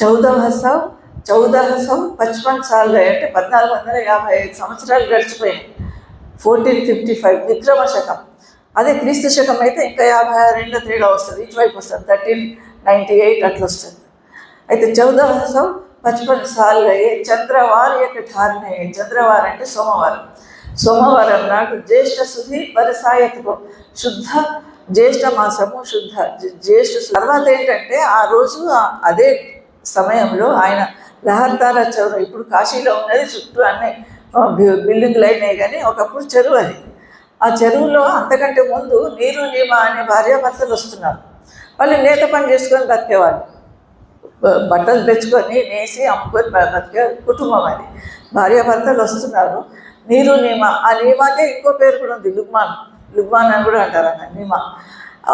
1455 साल गए అంటే 1455 సంవత్సరాలు గడిచిపోయాయి. 1455 విక్రమ శకం. అదే క్రీస్తు శకం అయితే ఇంకా 52 తేడా వస్తుంది, ఇటువైపు వస్తుంది, 1398 అట్లా వస్తుంది. అయితే 1455 साल गए చంద్రవాर एक ठारने. చంద్రవారం అంటే సోమవారం. సోమవారం నాడు జ్యేష్ఠ శుద్ధి వరసాయతకు శుద్ధ జ్యేష్ఠ మాసము, శుద్ధ జ్యేష్ఠ తర్వాత ఏంటంటే ఆ రోజు అదే సమయంలో ఆయన లహర్తార చెరువు, ఇప్పుడు కాశీలో ఉన్నది, చుట్టూ అన్నీ బిల్డింగ్లు అయినాయి, కానీ ఒకప్పుడు చెరువు అది. ఆ చెరువులో అంతకంటే ముందు నీరు నీమ అనే భార్యాభర్తలు వస్తున్నారు. వాళ్ళు నేత పని చేసుకొని బతికేవాళ్ళు, బట్టలు తెచ్చుకొని నేసి అమ్ముకొని బతికే కుటుంబం అది. భార్యాభర్తలు వస్తున్నారు. నీరు నీమ, ఆ నీమాకే ఇంకో పేరు కూడా ఉంది, లుగ్మాన్. లుగ్మాన్ అని కూడా అంటారు అన్న నీమ.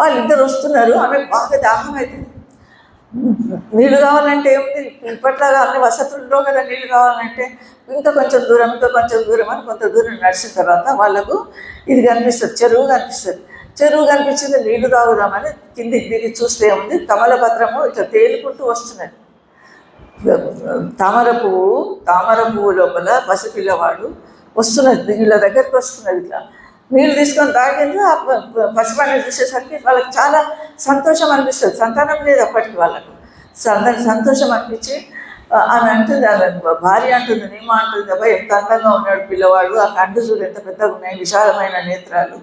వాళ్ళిద్దరు వస్తున్నారు. ఆమె బాగా దాహం అవుతుంది. నీళ్ళు కావాలంటే ఏముంది, ఇప్పట్లాగా అన్ని వసతుల్లో కదా నీళ్ళు కావాలంటే ఇంకా కొంచెం దూరం అని కొంత దూరం నడిచిన తర్వాత వాళ్ళకు ఇది కనిపిస్తుంది, చెరువు కనిపిస్తుంది. చెరువు కనిపించింది, నీళ్లు తాగుదామని కిందికి దిగి చూస్తే ఉంది కమలపత్రము ఇట్లా తేలుకుంటూ వస్తున్నది. తామర పువ్వు లోపల పసిపిల్లవాడు వస్తున్నది, నీళ్ళ దగ్గరికి వస్తున్నది. ఇట్లా నీళ్ళు తీసుకొని తాగింది. ఆ పసిపాడిని చూసేసరికి వాళ్ళకి చాలా సంతోషం అనిపిస్తుంది. సంతానం లేదు అప్పటికి వాళ్ళకు. సంతోషం అనిపించి ఆమె అంటుంది, ఆమె భార్య అంటుంది, నీమ అంటుంది, అబ్బాయి ఎంత అందంగా ఉన్నాడు పిల్లవాడు, ఆ కండు చూడు ఎంత పెద్దగా ఉన్నాయి, విశాలమైన నేత్రాలు,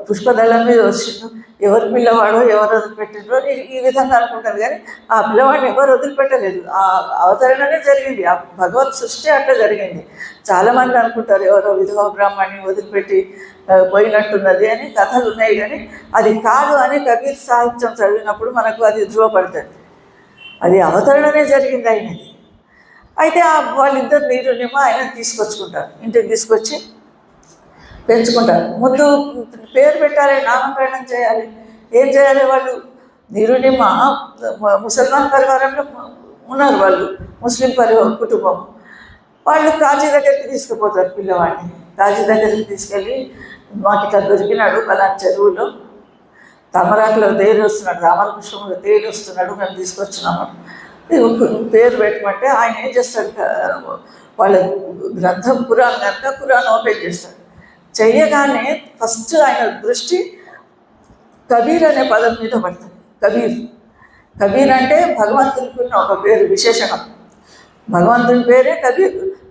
పుష్పదళం మీద వచ్చిండు, ఎవరు పిల్లవాడో ఎవరు వదిలిపెట్టిండ్రో ఈ విధంగా అనుకుంటారు. కానీ ఆ పిల్లవాడిని ఎవరు వదిలిపెట్టలేదు. ఆ అవతరణనే జరిగింది, ఆ భగవత్ సృష్టి అట్లా జరిగింది. చాలామంది అనుకుంటారు ఎవరో విధవ బ్రాహ్మణి వదిలిపెట్టి పోయినట్టున్నది అని కథలు ఉన్నాయి, కానీ అది కాదు అని కబీర్ సాహిత్యం చదివినప్పుడు మనకు అది ధృవపడుతుంది. అది అవతరణనే జరిగింది ఆయనది. అయితే వాళ్ళిద్దరు నీరు నిమ్మ ఆయన తీసుకొచ్చుకుంటారు, ఇంటికి తీసుకొచ్చి పెంచుకుంటారు. ముందు పేరు పెట్టాలి, నామకరణం చేయాలి. ఏం చేయాలి? వాళ్ళు నీరు నిమ్మ ముసల్మాన్ పరివారంలో ఉన్నారు, వాళ్ళు ముస్లిం కుటుంబం. వాళ్ళు కాజీ దగ్గరికి తీసుకుపోతారు పిల్లవాడిని. కాజీ దగ్గరికి తీసుకెళ్ళి, మాకు ఇట్లా దొరికినాడు పలానా చెరువులో, తమరాకులో తేలి వస్తున్నాడు, రామకృష్ణంలో తేలి వస్తున్నాడు, మేము తీసుకొచ్చినాము, పేరు పెట్టమంటే ఆయన ఏం చేస్తాడు, వాళ్ళ గ్రంథం ఖురాన్ కనుక ఖురాన్ ఓపెన్ చేస్తాడు. చెయ్యగానే ఫస్ట్ ఆయన దృష్టి కబీర్ అనే పదం మీద పడుతుంది. కబీర్ అంటే భగవంతునికి ఒక పేరు, విశేషణం. భగవంతుని పేరే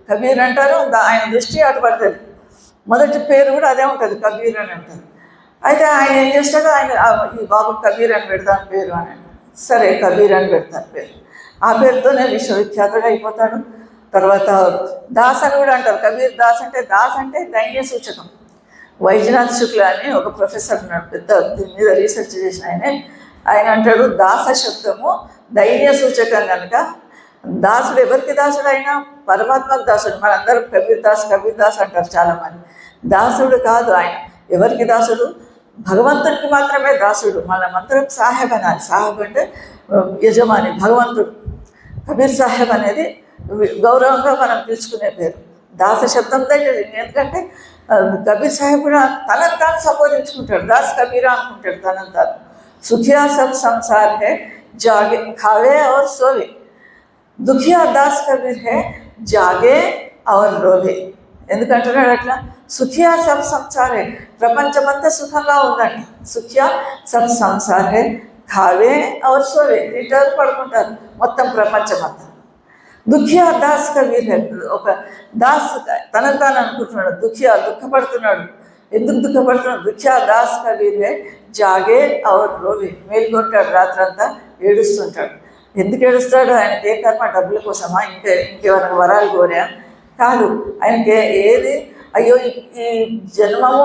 కబీర్ అంటారు. ఆయన దృష్టి అటు పడుతుంది. మొదటి పేరు కూడా అదే ఉంటుంది, కబీర్ అని అంటారు. అయితే ఆయన ఏం చేస్తాడు, ఆయన ఈ బాబు కబీర్ అని పెడతాను పేరు అని. సరే కబీర్ అని పెడతాను పేరు. ఆ పేరుతోనే విశ్వవిఖ్యాతుడు అయిపోతాడు. తర్వాత దాస్ అని కూడా అంటారు. కబీర్ దాస్ అంటే దైన్య సూచకం. వైద్యనాథ్ శుక్ల అని ఒక ప్రొఫెసర్ ఉన్నాడు, పెద్ద దీని మీద రీసెర్చ్ చేసిన ఆయన అంటాడు, దాస శబ్దము దైన్య సూచకం కనుక దాసుడు ఎవరికి దాసుడు? అయినా పరమాత్మకు దాసుడు. మనందరం కబీర్ దాస్ అంటారు చాలామంది. దాసుడు కాదు ఆయన. ఎవరికి దాసుడు? భగవంతుడికి మాత్రమే దాసుడు. మనమందరం సాహెబ్ అనాలి. సాహెబ్ అంటే యజమాని, భగవంతుడు. కబీర్ సాహెబ్ అనేది గౌరవంగా మనం పిలుచుకునే పేరు. దాస శబ్దం దగ్గర, ఎందుకంటే కబీర్ సాహెబ్ కూడా తనను తాను సంబోధించుకుంటాడు, దాస్ కబీరా అనుకుంటాడు తనను తాను. సుఖియా సబ్ సంసార్ హే జాగే ఖావే ఔర్ సోవే, దుఖియా దాస్ కబీర్ హే జాగే ఔర్ రోవే. ఎందుకంటున్నాడు అట్లా? సుఖియా సబ్ సంసార్ హే, ప్రపంచమంతా సుఖంగా ఉందండి. సుఖియా సబ్ సంసార్ హే ఖావే ఔర్ సోవే, తింటారు పడుకుంటారు మొత్తం ప్రపంచమంతా. దుఃఖియా దాస్ కబీర్ హే, ఒక దాస్ తనను తాను అనుకుంటున్నాడు, దుఃఖపడుతున్నాడు. ఎందుకు దుఃఖపడుతున్నాడు? దుఃఖియా దాస్ కబీర్ హే జాగే ఔర్ రోవే, మేల్కొంటాడు, రాత్రంతా ఏడుస్తుంటాడు. ఎందుకు ఏడుస్తాడు? ఆయనకి ఏ కర్మ? డబ్బుల కోసమా? ఇంకేమైనా వరాలు కోరా? కాదు. ఆయనకి ఏది, అయ్యో ఈ జన్మము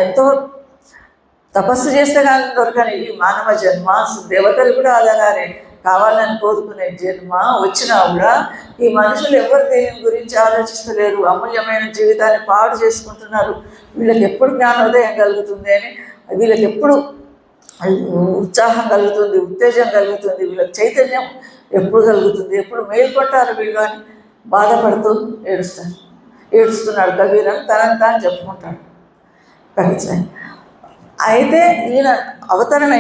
ఎంతో తపస్సు చేస్తే కానీ దొరకని ఈ మానవ జన్మ, దేవతలు కూడా అలాగానే కావాలని కోరుకునే జన్మ వచ్చినా కూడా ఈ మనుషులు ఎవరు దేని గురించి ఆలోచిస్తలేరు. అమూల్యమైన జీవితాన్ని పాడు చేసుకుంటున్నారు. వీళ్ళకి ఎప్పుడు జ్ఞానోదయం కలుగుతుంది అని, వీళ్ళకి ఎప్పుడు ఉత్సాహం కలుగుతుంది, ఉత్తేజం కలుగుతుంది, వీళ్ళకి చైతన్యం ఎప్పుడు కలుగుతుంది, ఎప్పుడు మేల్కొంటారు వీళ్ళు అని బాధపడుతూ ఏడుస్తున్నాడు కబీర్ అని తనని తాను చెప్పుకుంటాడు కబీర్. అయితే ఈయన అవతరణ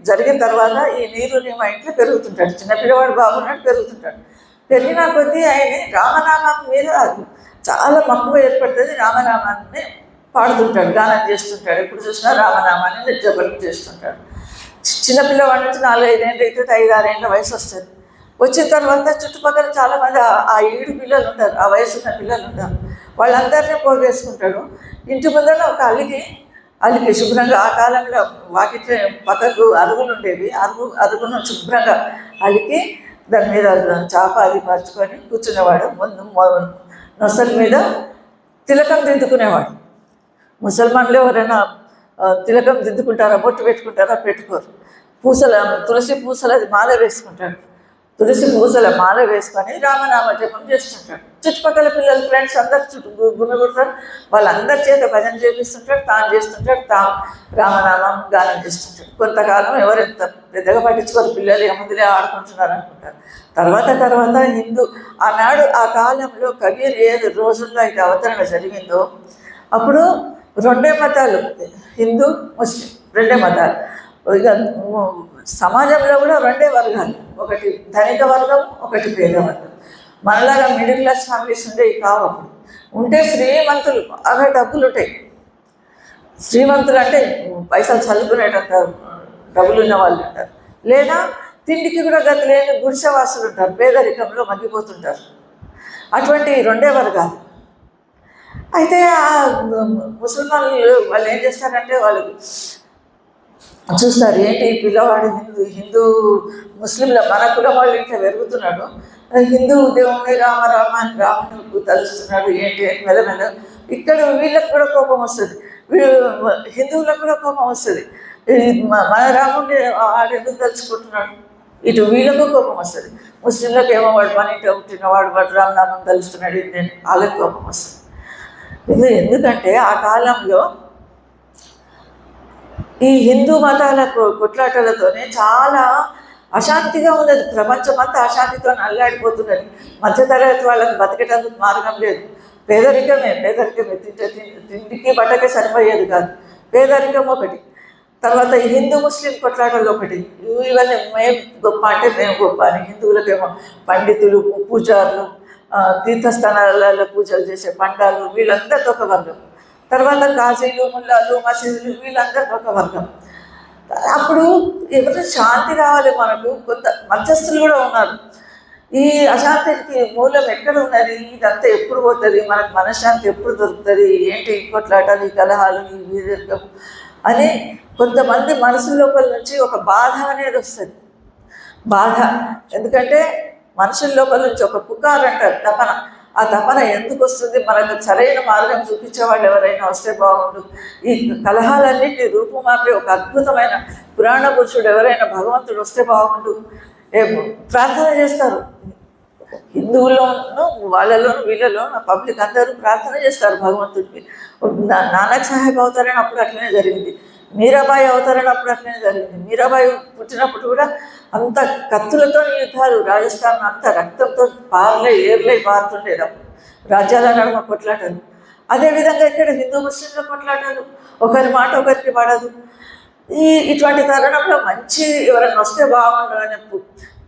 జరిగిన తర్వాత ఈ నీరు నీ మా ఇంట్లో పెరుగుతుంటాడు. చిన్నపిల్లవాడు బాగున్నాడు, పెరుగుతుంటాడు. పెరిగిన కొద్దీ ఆయన రామనామం మీద చాలా మక్కువ ఏర్పడుతుంది. రామనామాన్ని పాడుతుంటాడు, గానం చేస్తుంటాడు. ఎప్పుడు చూసినా రామనామాన్ని నిర్జపనం చేస్తుంటాడు. చిన్నపిల్లవాడి నుంచి 4-5 ఏళ్ళు అయితే 5-6 ఏళ్ళ వయసు వస్తుంది. వచ్చిన తర్వాత చుట్టుపక్కల చాలామంది ఆ ఈడు పిల్లలు ఉంటారు, ఆ వయసు ఉన్న పిల్లలు ఉంటారు. వాళ్ళందరినీ పోగేసుకుంటాడు. ఇంటి ముందర ఒక అలికి శుభ్రంగా, ఆ కాలంలో వాకిట్లో పక్కకు అరుగులు ఉండేవి, అరుగును శుభ్రంగా అలికి దాని మీద చాప అది పరుచుకొని కూర్చునేవాడు. ముందు నొసల మీద తిలకం దిద్దుకునేవాడు. ముసల్మాన్లు ఎవరైనా తిలకం దిద్దుకుంటారా, బొట్టు పెట్టుకుంటారా? పెట్టుకోరు. తులసి పూసలు అది మాల వేసుకుంటాడు. తులసి పూసల మాల వేసుకొని రామనామ జపం చేస్తుంటాడు. చుట్టుపక్కల పిల్లలు ఫ్రెండ్స్ అందరు గుమిగూడతారు. వాళ్ళందరి చేత భజన చేపిస్తుంటాడు, తాను చేస్తుంటాడు, తాను రామనామం గానం చేస్తుంటాడు. కొంతకాలం ఎవరెంత పెద్దగా పట్టించుకోరు, పిల్లలు ముందులే ఆడుకుంటున్నారు అనుకుంటారు. తర్వాత ఆనాడు ఆ కాలంలో కబీర్ ఏ రోజుల్లో అయితే అవతరణ జరిగిందో అప్పుడు 2 మతాలు, హిందూ ముస్లిం 2 మతాలు. ఇక సమాజంలో కూడా 2 వర్గాలు, ఒకటి ధనిక వర్గం, ఒకటి పేద వర్గం. మనలాగా మిడిల్ క్లాస్ ఫ్యామిలీస్ ఉండేవి కావు. అప్పుడు ఉంటే శ్రీమంతులు, బాగా డబ్బులు ఉంటాయి. శ్రీమంతులు అంటే పైసలు చల్లుకునేటంత డబ్బులు ఉన్న వాళ్ళు ఉంటారు. లేదా తిండికి కూడా గతి లేని గుడిసెవాసులు ఉంటారు, పేదరికంలో మగ్గిపోతుంటారు. అటువంటి 2 వర్గాలు. అయితే ఆ ముసల్మాన్లు వాళ్ళు ఏం చేస్తారంటే వాళ్ళు చూస్తారు, ఏంటి పిల్లవాడు హిందూ ముస్లింల మన కులం వాళ్ళు ఇంట్లో పెరుగుతున్నాడు, హిందూ దేవుని రామ అని రాముడు తలుస్తున్నాడు, ఏంటి అని మెల్లమెల్ల ఇక్కడ వీళ్ళకి కూడా కోపం వస్తుంది, హిందువులకు కూడా కోపం వస్తుంది. మన రాముడిని వాడు ఎందుకు తలుచుకుంటున్నాడు, ఇటు వీళ్ళకు కోపం వస్తుంది. ముస్లింలకు ఏమో వాడు మన ఇంట్లో పుట్టినవాడు వాడు రామనామం తలుస్తున్నాడు, వాళ్ళకి కోపం వస్తుంది. ఎందుకంటే ఆ కాలంలో ఈ హిందూ మతాల కొట్లాటలతోనే చాలా అశాంతిగా ఉన్నది. ప్రపంచమంతా అశాంతితో అల్లాడిపోతున్నది. మధ్యతరగతి వాళ్ళకి బతికేటందుకు మార్గం లేదు. పేదరికమే తిండికి బట్టకే సరిపోయేది కాదు. పేదరికం ఒకటి. తర్వాత ఈ హిందూ ముస్లిం కొట్లాటలు ఒకటి. ఇవన్నీ మేము గొప్ప అంటే మేము గొప్ప అని. హిందువులకేమో పండితులు, పూజారులు, తీర్థస్థానాలలో పూజలు చేసే పండాలు, వీళ్ళందరితో ఒక వర్గం. తర్వాత కాజీలు, ముల్లాలు, మసీదులు, వీళ్ళందరితో ఒక వర్గం. అప్పుడు ఎవరైనా శాంతి కావాలి మనకు, కొంత మధ్యస్థులు కూడా ఉన్నారు. ఈ అశాంతికి మూలం ఎక్కడ ఉన్నది, ఇదంతా ఎప్పుడు పోతుంది, మనకు మనశ్శాంతి ఎప్పుడు దొరుకుతుంది, ఏంటి కొట్లాటలు, ఈ కలహాలు, ఈ వీరకం అని కొంతమంది మనసు లోపల నుంచి ఒక బాధ అనేది వస్తుంది. బాధ ఎందుకంటే మనుషుల లోపల నుంచి ఒక పుకార్ అంటారు, తపన. ఆ తపన ఎందుకు వస్తుంది, మనకు సరైన మార్గం చూపించేవాళ్ళు ఎవరైనా వస్తే బాగుండు, ఈ కలహాలన్నింటినీ రూపుమాపే ఒక అద్భుతమైన పురాణ పురుషుడు ఎవరైనా భగవంతుడు వస్తే బాగుండు ప్రార్థన చేస్తారు. హిందువుల్లోనూ వాళ్ళలోనూ వీళ్ళలోనూ పబ్లిక్ అందరూ ప్రార్థన చేస్తారు భగవంతుడికి. నానక్ సాహెబ్ అవతరణ అప్పుడు అట్లనే జరిగింది, మీరాబాయి అవతరణ అప్పుడు అట్లనే జరిగింది. మీరాబాయి పుట్టినప్పుడు కూడా అంత కత్తులతో యుద్ధాలు, రాజస్థాన్ అంత రక్తంతో ఏర్లై పారుతుండేది అప్పుడు, రాజ్యాల నడుమ కొట్లాటలు. అదేవిధంగా ఇక్కడ హిందూ ముస్లింల కొట్లాటలు, ఒకరి మాట ఒకరికి పడదు. ఇటువంటి తరుణంలో మంచి ఎవరైనా వస్తే బాగుండు అనే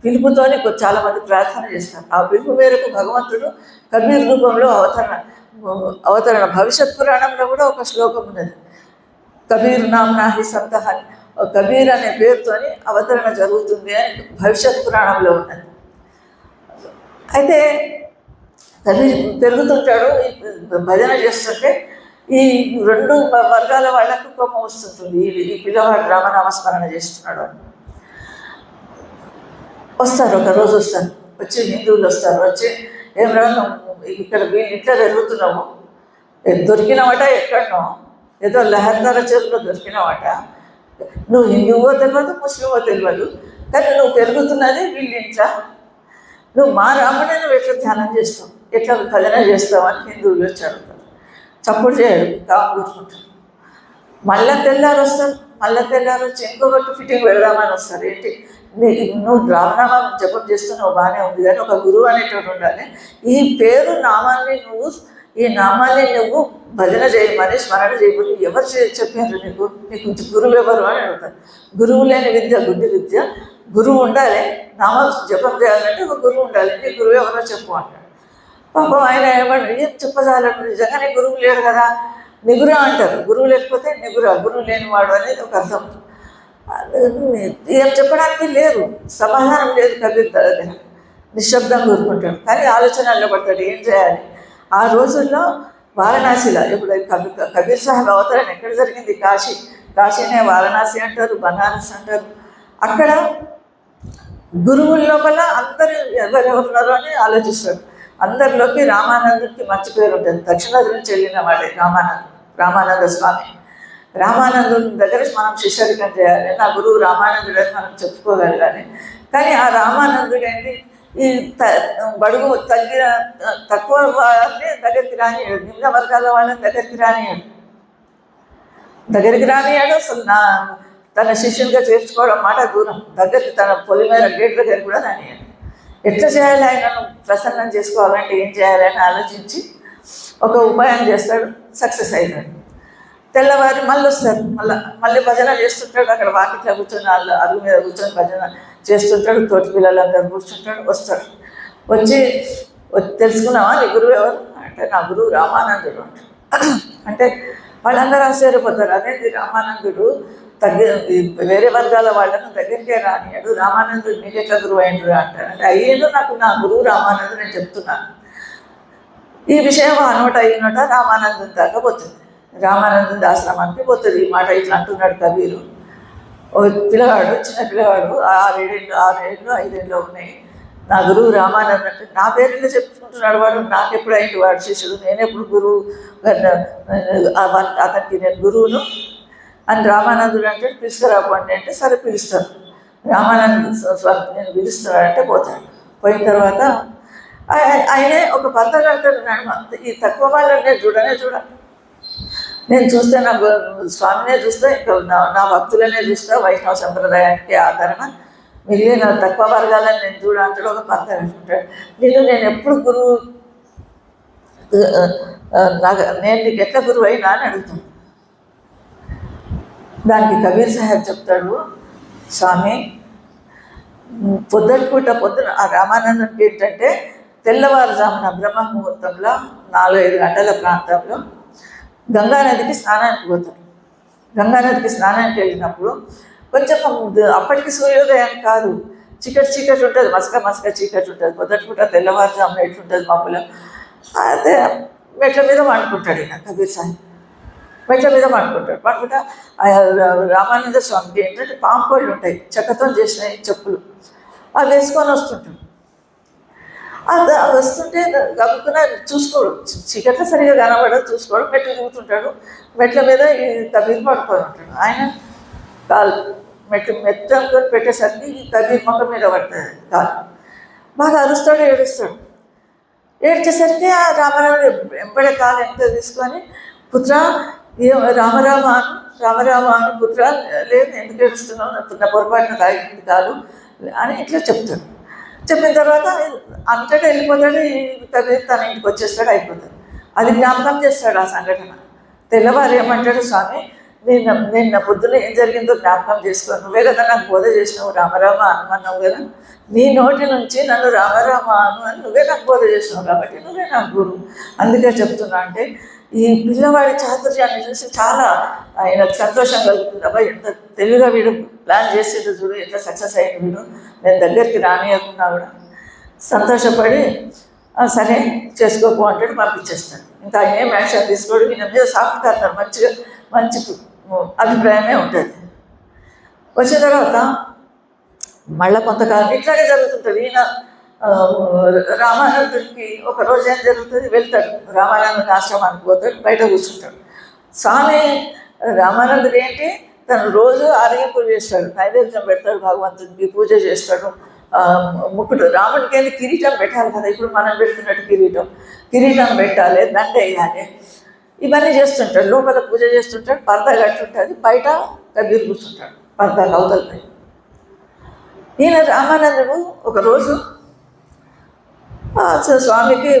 పిలుపుతోని చాలామంది ప్రార్థన చేస్తారు. ఆ పిలుపు మేరకు భగవంతుడు కబీర్ రూపంలో అవతరణ భవిష్యత్ పురాణంలో కూడా ఒక శ్లోకం ఉన్నది, కబీర్ నామ్నాహి సంతహ, కబీర్ అనే పేరుతోని అవతరణ జరుగుతుంది అని భవిష్యత్ పురాణంలో ఉన్నది. అయితే కబీర్ పెరుగుతుంటాడు, భజన చేస్తుంటే ఈ 2 వర్గాల వాళ్ళకు కోపం వస్తుంటుంది. ఈ పిల్లవాడు రామనామస్మరణ చేస్తున్నాడు అని వస్తారు. ఒకరోజు వస్తారు, వచ్చి హిందువులు వస్తారు, వచ్చి ఏం రాను ఇక్కడ వీళ్ళు ఇంట్లో పెరుగుతున్నాము, దొరికినవాట ఎక్కడనో ఏదో లహర్దార చెరువులో దొరికినవాట, నువ్వు హిందువో తెలియదు ముస్లిమో తెలియదు, కానీ నువ్వు పెరుగుతున్నది వీళ్ళ ఇంట్లో, నువ్వు మా రాముడిని నువ్వు ఎట్లా ధ్యానం చేస్తావు, ఎట్లా భజన చేస్తావు అని హిందువులు వచ్చి అడుగుతారు. చప్పుడు చేయడు, కాము కూర్చుంటారు. మళ్ళీ తెల్లారు వస్తారు, మళ్ళీ తెల్లారు వచ్చి ఇంకొకటి ఫిట్టింగ్ పెడదామని వస్తారు. ఏంటి నువ్వు రామనామం జపం చేస్తున్నావు బాగానే ఉంది, కానీ ఒక గురువు అనేటువంటి ఉండాలి, ఈ పేరు నామాన్ని నువ్వు ఈ నామాన్ని నువ్వు భజన చేయమని స్మరణ చేయమని ఎవరు చెప్పారు నీకు గురువు ఎవరు అని అడుగుతారు. గురువు లేని విద్య గుడ్డి విద్య. గురువు ఉండాలి, నామ జపం చేయాలంటే ఒక గురువు ఉండాలి. నీ గురువు ఎవరో చెప్పు అంటాడు. పాపం ఆయన ఏమన్నా ఏం చెప్పజాలంటే నిజంగానే గురువు లేడు కదా, నిగురా అంటారు. గురువు లేకపోతే నిగురా, గురువు లేనివాడు అనేది ఒక అర్థం. ఏం చెప్పడానికి లేదు, సమాధానం లేదు. కబీర్ దగ్గర నిశ్శబ్దంగా ఊరుకుంటాడు, కానీ ఆలోచనల్లో పడతాడు ఏం చేయాలి. ఆ రోజుల్లో వారణాసిలో ఇప్పుడు కబీర్ సాహెబ్ అవతరణ ఎక్కడ జరిగింది? కాశీనే వారణాసి అంటారు, బనారస్ అంటారు. అక్కడ గురువుల లోపల అందరూ ఎవరెవరున్నారో అని ఆలోచిస్తాడు. అందరిలోకి రామానందుడికి మంచి పేరు ఉంటుంది. దక్షిణాది నుంచి వెళ్ళిన వాడే రామానంద స్వామి. రామానందుని దగ్గర మనం శిష్యరికం చేయాలి, నా గురువు రామానందుడు అని మనం చెప్పుకోగలగాలి. కానీ ఆ రామానందుడు ఏంటి, ఈ బడుగు తక్కువ వాళ్ళని దగ్గరికి రానియాడు, నిమ్న వర్గాల వాళ్ళని దగ్గరికి రానియాడు. అసలు తన శిష్యునిగా చేర్చుకోవడం మాట దూరం, దగ్గరికి తన పొలిమేర గేట్ దగ్గర కూడా రానియాడు. ఎట్లా చేయాలి, ఆయనను ప్రసన్నం చేసుకోవాలంటే ఏం చేయాలని ఆలోచించి ఒక ఉపాయం చేస్తాడు, సక్సెస్ అవుతాడు. తెల్లవారి మళ్ళీ వస్తారు, మళ్ళీ భజన చేస్తుంటాడు. అక్కడ వాకిట్లో కూర్చొని అరుగు మీద కూర్చొని భజన చేస్తుంటాడు. తోటి పిల్లలందరూ కూర్చుంటాడు. వస్తాడు, వచ్చి తెలుసుకున్నావా నీ గురువు ఎవరు అంటే, నా గురువు రామానందుడు అంటే వాళ్ళందరూ ఆశ్చర్యపోతారు. అదేంటి రామానందుడు వేరే వర్గాల వాళ్ళను దగ్గరికే రానియాడు, రామానందుడు నీకెట్లా గురువు అయ్యిండు అంటారు. అంటే అయ్యేదో నాకు నా గురువు రామానందుడు నేను చెప్తున్నాను. ఈ విషయం ఆ నోట ఈ నోట రామానందుని దాకా పోతుంది, రామానందుని ఆశ్రమానికి పోతుంది. ఈ మాట ఇట్లా అంటున్నాడు కబీరు. ఓ పిల్లవాడు, చిన్న పిల్లవాడు, 6 5 ఉన్నాయి. నా గురువు రామానంద్ అంటే నా పేరు చెప్పుకుంటున్నాడు వాడు. నాకెప్పుడు అయింది వాడు శిష్యుడు, నేనెప్పుడు గురువు, అతనికి నేను గురువును అని రామానందుడు అంటే పిలుచుకురాపండి అంటే సరే పిలుస్తాను. రామానంద స్వామి నేను పిలుస్తున్నాడంటే పోతాడు. పోయిన తర్వాత ఆయనే ఒక పర్ద కడతాడు నడుమ. ఈ తక్కువ వాళ్ళని నేను చూడాలి, నేను చూస్తే నా స్వామినే చూస్తే, ఇంకా నా భక్తులనే చూస్తా, వైష్ణవ సంప్రదాయానికి ఆదరణ, మిగిలిన తక్కువ వర్గాలని నేను చూడాలంటాడు. ఒక పర్ద కట్టుకుంటాడు. నేను ఎప్పుడు గురువు, నేను నీకు ఎట్లా గురువు అయినా అని అడుగుతాను. దానికి కబీర్ సాహెబ్ చెప్తాడు, స్వామి పొద్దున ఆ రామానందునికి ఏంటంటే తెల్లవారుజామున బ్రహ్మ ముహూర్తంలో 4-5 గంటల ప్రాంతంలో గంగానదికి స్నానానికి పోతాడు. గంగానదికి స్నానానికి వెళ్ళినప్పుడు కొంచెం అప్పటికి సూర్యోదయం కాదు, చీకటి ఉంటుంది, మసక చీకటి ఉంటుంది. పొద్దుట తెల్లవారుజామున ఎట్లుంటుంది మబ్బులో. అదే మెట్ల మీద వండుకుంటాడు ఈయన కబీర్ సాహెబ్. మెట్ల మీద పండుకుంటా రామానంద స్వామికి ఏంటంటే పాంపళ్ళు ఉంటాయి, చెక్కతో చేసిన చెప్పులు, అవి వేసుకొని వస్తుంటాడు. అది వస్తుంటే గబుక్కున చూసుకోడు, చీకట్లో సరిగా కనబడదు, చూసుకోడు. మెట్లు దిగుతుంటాడు, మెట్ల మీద ఈ కబీర్ పడుకొని ఉంటాడు. ఆయన కాలు మెత్తకొని పెట్టేసరికి ఈ కబీర్ మొక్క మీద పడుతుంది కాలు. బాగా అరుస్తాడు, ఏడ్చేసరికి ఆ రామారావు ఎంబడే కాలు ఎంత తీసుకొని, పుత్ర రామరామ అను పుత్ర, లేదు ఎందుకు ఏడుస్తున్నావు, నా పొరపాటున తాగింది కాదు అని ఇట్లా చెప్తాడు. చెప్పిన తర్వాత అంతటా వెళ్ళిపోతాడు. తన ఇంటికి వచ్చేస్తాడు, అయిపోతాడు. అది జ్ఞాపకం చేస్తాడు ఆ సంఘటన. తెల్లవారు ఏమంటాడు, స్వామి నేను పొద్దున ఏం జరిగిందో జ్ఞాపకం చేసుకో, నువ్వే కదా నాకు బోధ చేసినావు, రామరామ అనుమన్నావు కదా, నీ నోటి నుంచి నన్ను రామరామ అను అని నువ్వే నాకు బోధ చేసినావు, కాబట్టి నువ్వే నాకు గురువు. అందుకే చెప్తున్నా అంటే ఈ పిల్లవాడి చాతుర్యాన్ని చూసి చాలా ఆయనకు సంతోషం కలుగుతుంది. అబ్బా ఎంత తెలివిగా వీడు ప్లాన్ చేసేది చూడు, ఎంత సక్సెస్ అయ్యింది వీడు, నేను దగ్గరికి రానియకున్నా కూడా సంతోషపడి సరే చేసుకోకు అంటాడు, పంపించేస్తాడు. ఇంకా ఆయన ఏం యాక్షన్ తీసుకోడు, ఈయన మీద సాఫ్ట్ కార్నర్ మంచి అభిప్రాయమే ఉంటుంది. వచ్చిన తర్వాత మళ్ళీ కొంతకాలం ఇట్లాగే జరుగుతుంటుంది. ఈయన రామానందుడికి ఒక రోజు ఏం జరుగుతుంది, వెళ్తాడు రామానందుని ఆశ్రమానికి పోతాడు, బయట కూర్చుంటాడు. స్వామి రామానందుడు ఏంటి, తను రోజు ఆరోగ్యపూజ చేస్తాడు, నైవేద్యం పెడతాడు, భగవంతుడికి పూజ చేస్తాడు. ముక్కుడు రాముడికి ఏంటి కిరీటం పెట్టాలి కదా, ఇప్పుడు మనం పెడుతున్నట్టు కిరీటం పెట్టాలి, దండ వేయాలి, ఇవన్నీ చేస్తుంటాడు. లోపల పూజ చేస్తుంటాడు, పరద కట్టుంటుంది, బయట కబీర్ కూర్చుంటాడు పరద అవతలపై. ఈయన రామానందుడు ఒకరోజు స్వామికి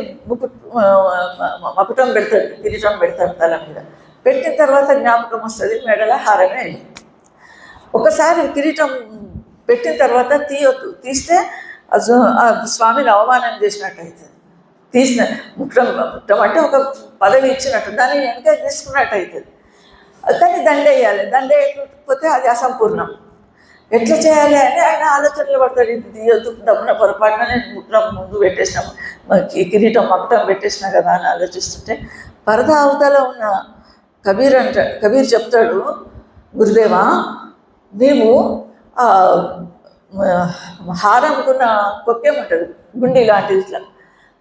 మకుటం పెడతాడు, కిరీటం పెడతాడు తల మీద. పెట్టిన తర్వాత జ్ఞాపకం వస్తుంది, మెడల హారమే అయింది. ఒకసారి కిరీటం పెట్టిన తర్వాత తీయొద్దు, తీస్తే స్వామిని అవమానం చేసినట్టు అవుతుంది. తీసిన ముట్టం అంటే ఒక పదవి ఇచ్చినట్టు, దాన్ని ఎంకరేజ్ చేసుకున్నట్టు అవుతుంది. కానీ దండేయాలి, దండేయకపోతే అది అసంపూర్ణం. ఎట్లా చేయాలి అని ఆయన ఆలోచనలు పడతాడు. ఇది తీయొద్దు, డబ్బున పొరపాటున నేను ముట్టం ముందు పెట్టేసినాము, కిరీటం మకుటం పెట్టేసినా కదా అని ఆలోచిస్తుంటే పరదా అవతల ఉన్న కబీర్ చెప్తాడు, గురుదేవా నీవు హారంకున్న కొక్కేముంటుంది, గుండి లాంటిది, ఇట్లా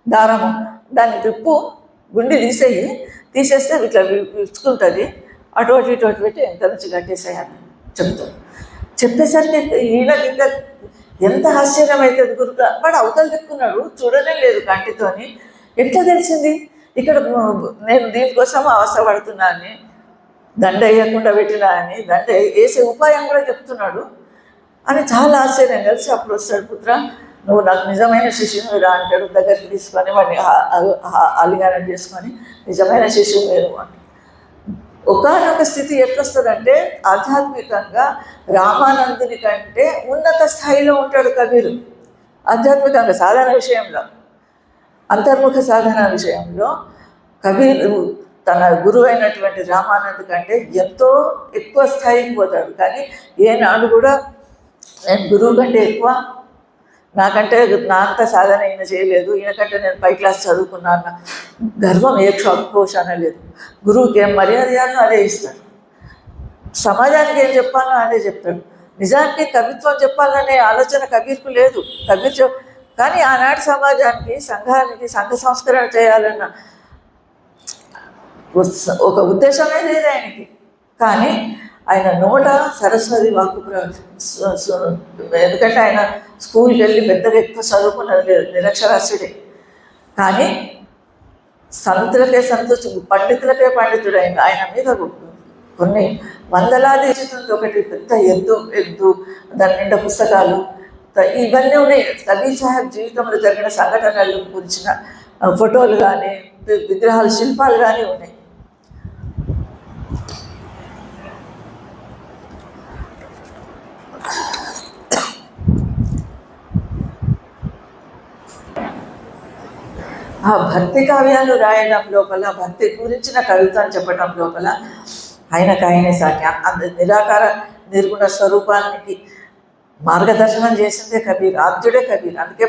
దారము, దాన్ని విప్పు, గుండి తీసేస్తే ఇట్లా విచ్చుకుంటుంది, అటు ఇటు పెట్టి ఎంత నుంచి కట్టేసేయాలని చెప్తాడు. చెప్పేసరికి ఈయనకి ఇంకా ఎంత ఆశ్చర్యం అవుతుంది. గురుగా వాడు అవతల తిప్పుకున్నాడు, చూడనే లేదు కంటితోని, ఎట్లా తెలిసింది ఇక్కడ నేను దీనికోసం అవసరపడుతున్నా అని, దండ వేయకుండా పెట్టినా అని, దండ వేసే ఉపాయం కూడా చెప్తున్నాడు అని చాలా ఆశ్చర్యం. కలిసి అప్పుడు వస్తాడు, పుత్ర నువ్వు నాకు నిజమైన శిష్యుని రా అంటాడు. దగ్గరికి తీసుకొని వాడిని అలింగనం చేసుకొని నిజమైన శిష్యుని వేరు అని. ఒకనొక స్థితి ఎట్లొస్తుందంటే ఆధ్యాత్మికంగా రామానందుని కంటే ఉన్నత స్థాయిలో ఉంటాడు కబీరు. ఆధ్యాత్మికంగా సాధన విషయంలో, అంతర్ముఖ సాధన విషయంలో కబీరు తన గురువు అయినటువంటి రామానంద్ కంటే ఎంతో ఎక్కువ స్థాయికి పోతాడు. కానీ ఏనాడు కూడా నేను గురువు కంటే ఎక్కువ, నాకంటే నా అంత సాధన ఈయన చేయలేదు, ఈయనకంటే నేను పై క్లాస్ చదువుకున్నాను గర్వం ఏ క్షోభకోశాన లేదు. గురువుకి ఏం మర్యాద ఇవ్వాలో అదే ఇస్తాడు, సమాజానికి ఏం చెప్పాలో అదే చెప్తాడు. నిజానికి కవిత్వం చెప్పాలనే ఆలోచన కబీర్కు లేదు. కానీ ఆనాటి సమాజానికి, సంఘానికి సంఘ సంస్కరణ చేయాలన్న ఒక ఉద్దేశమే లేదు ఆయనకి. కానీ ఆయన నోట సరస్వతి వాక్కు, ఎందుకంటే ఆయన స్కూల్కి వెళ్ళి పెద్దగా ఎక్కువ చదువుకున్నది లేదు, నిరక్షరాస్యుడే. కానీ సంతులకే సంతోషం, పండితులకే పండితుడు ఆయన. ఆయన మీద కొన్ని వందలాది ఒకటి పెద్ద ఎద్దు దాని నిండా పుస్తకాలు ఇవన్నీ ఉన్నాయి. కబీర్ సాహెబ్ జీవితంలో జరిగిన సంఘటనలు గురించిన ఫోటోలు కానీ, విగ్రహాలు, శిల్పాలు కానీ ఉన్నాయి. ఆ భక్తి కావ్యాలు రాయడం లోపల, భక్తి గురించిన కవిత్వం చెప్పడం లోపల ఆయనకాయనే సాటి. నిరాకార నిర్గుణ స్వరూపానికి మార్గదర్శనం చేసిందే కబీర్, ఆద్యుడే కబీర్. అందుకే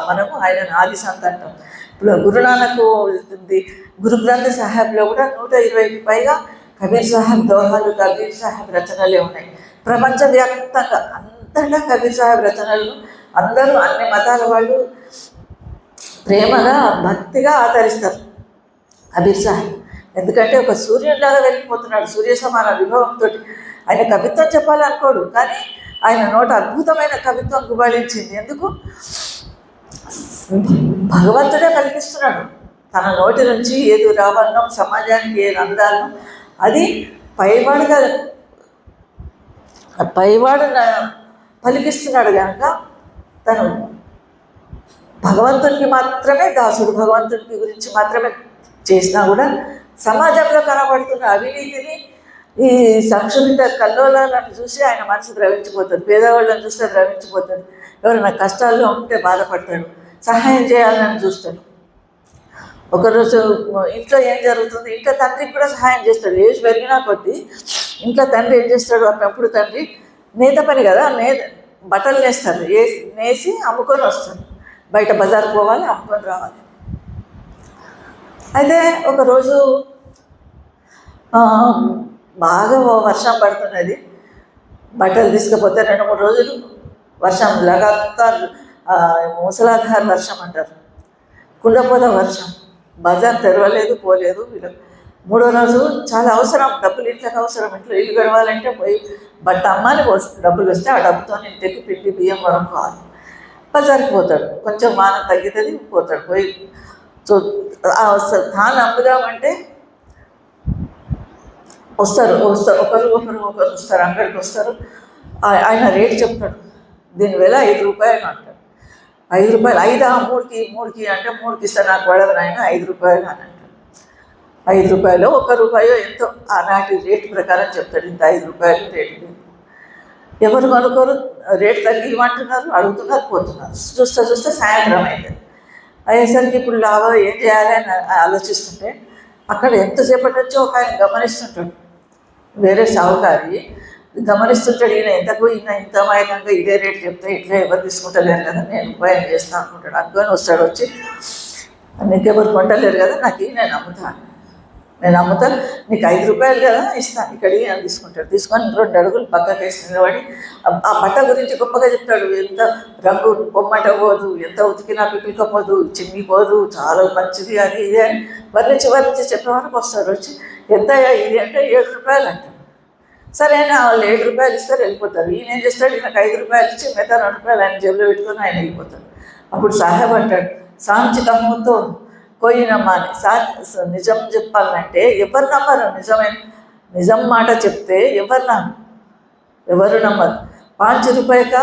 మనము ఆయనను ఆది సంత్ అంటాం. ఇప్పుడు గురునానక్ గురు గ్రంథ్ సాహెబ్లో కూడా 120కి పైగా కబీర్ సాహెబ్ దోహాలు, కబీర్ సాహెబ్ రచనలే ఉన్నాయి. ప్రపంచవ్యాప్తంగా అంతటా కబీర్ సాహెబ్ రచనలు అందరూ, అన్ని మతాల వాళ్ళు ప్రేమగా భక్తిగా ఆదరిస్తారు కబీర్ సాహెబ్. ఎందుకంటే ఒక సూర్యుడిలాగా వెళ్ళిపోతున్నాడు, సూర్య సమాన విభవంతో. ఆయన కవిత్వం చెప్పాలనుకోడు, కానీ ఆయన నోట అద్భుతమైన కవిత్వం గుబాళించింది. ఎందుకు? భగవంతుడే కల్పిస్తున్నాడు. తన నోటి నుంచి ఏది రావాలనో, సమాజానికి ఏది అందాలనో అది పైవాడు పలికిస్తున్నాడు కనుక తను భగవంతునికి మాత్రమే దాసుడు, భగవంతునికి గురించి మాత్రమే చేసినా కూడా సమాజంలో కనబడుతున్న అవినీతిని, ఈ సంక్షుభిత కల్లోలాలను చూసి ఆయన మనసు ద్రవించిపోతుంది. పేదవాళ్ళని చూస్తే ద్రవించిపోతుంది. ఎవరైనా కష్టాల్లో ఉంటే బాధపడతాడు, సహాయం చేయాలని చూస్తాడు. ఒకరోజు ఇంట్లో ఏం జరుగుతుంది, ఇంట్లో తండ్రికి కూడా సహాయం చేస్తాడు. ఏజ్ పెరిగినా కొద్దీ ఇంట్లో తండ్రి ఏం చేస్తాడు, అప్పుడు తండ్రి నేత పని కదా, బట్టలు నేస్తాడు, నేసి అమ్ముకొని వస్తాడు. బయట బజార్ పోవాలి, అమ్ముకొని రావాలి. అయితే ఒకరోజు బాగా వర్షం పడుతున్నది. బట్టలు తీసుకుపోతే 2-3 రోజులు వర్షం, లగాతార్ మూసలాధార వర్షం అంటారు, కుండపోత వర్షం. బజార్ తెరవలేదు, పోలేదు. వీళ్ళు 3వ రోజు చాలా అవసరం, డబ్బులు ఇంట్లోకి అవసరం. ఇంట్లో ఇల్లు గడవాలంటే పోయి బట్ట అమ్మాని డబ్బులు వస్తే ఆ డబ్బుతో ఇంటికి పిండి బియ్యం కొనుక్కోవాలి. బజార్కి పోతాడు, కొంచెం మానం తగ్గుతుంది, పోతాడు. పోయి తాను అమ్ముదామంటే వస్తారు, ఒకరు వస్తారు, అంగడికి వస్తారు. ఆయన రేటు చెప్తాడు, దీని వేళ 5 రూపాయలు అంటాడు. ₹5 ఐదా మూడుకి మూడుకి అంటే మూడుకి ఇస్తే నాకు పడదు నాయన ₹5 అని అంటాడు. ₹5 ₹1 ఎంతో ఆనాటి రేటు ప్రకారం చెప్తాడు. ఇంత ₹5 రేటు. ఎవరు కొనుక్కోరు, రేటు తగ్గి ఇవ్వమంటున్నారు, అడుగుతున్నారు, పోతున్నారు. చూస్తే చూస్తే సాయంత్రం అయింది. అయ్యేసరికి ఇప్పుడు లాభం ఏం చేయాలి అని ఆలోచిస్తుంటే అక్కడ ఎంతసేపటి నుంచో ఒక ఆయన గమనిస్తుంటాడు. వేరే సాగుకారి గమనిస్తుంటాడు. ఈయన ఇంత అమాయకంగా ఇదే రేటు చెప్తే ఇట్లా ఎవరు తీసుకుంటలేరు కదా, నేను ఉపాయం చేస్తాను అనుకుంటాడు. అనుకొని వస్తాడు. వచ్చి నీకెవరు కొంటలేరు కదా, నేను అమ్ముతా, నీకు ₹5 కదా ఇస్తాను, ఇక్కడికి అని తీసుకుంటాడు. తీసుకొని 2 అడుగులు పక్కకి వేసి నిలబడి ఆ బట్ట గురించి గొప్పగా చెప్తాడు. ఎంత రంగు బొమ్మట పోదు, ఎంత ఉతికినా పిపికపోదు, చినిగిపోదు, చాలా మంచిది అని ఇది అని వర్ణించి చెప్పే వరకు వస్తాడు. వచ్చి ఎంత ఇది అంటే ₹7 అంటాడు. సరే ఆయన వాళ్ళు ₹7 ఇస్తారు, వెళ్ళిపోతారు. ఈయన ఏం చేస్తాడు, ఈయనకు ₹5 ఇచ్చి మిగతా ₹2 ఆయన జేబులో పెట్టుకొని ఆయన వెళ్ళిపోతాడు. అప్పుడు సాహెబ్ అంటాడు, సాంచి కమ్ముతో కోయి నమ్మాలి. నిజం చెప్పాలంటే ఎవరు నమ్మరు. నిజం మాట చెప్తే ఎవరు నమ్మరు. ₹5 కా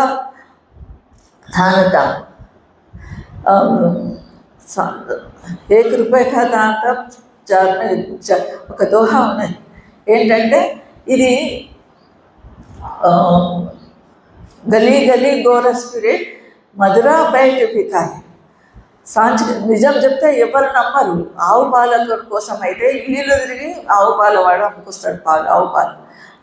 దానతా ₹1 కా దానతా ఒక దోహా ఉన్నది. ఏంటంటే ఇది గలీ గలీ గోరస్ పిరే మధురా బయట పికాయ. నిజం చెప్తే ఎవరు నమ్మరు. ఆవు పాల కోసం అయితే ఇల్లు తిరిగి ఆవు పాల వాడు అమ్ముకొస్తాడు ఆవు పాలు.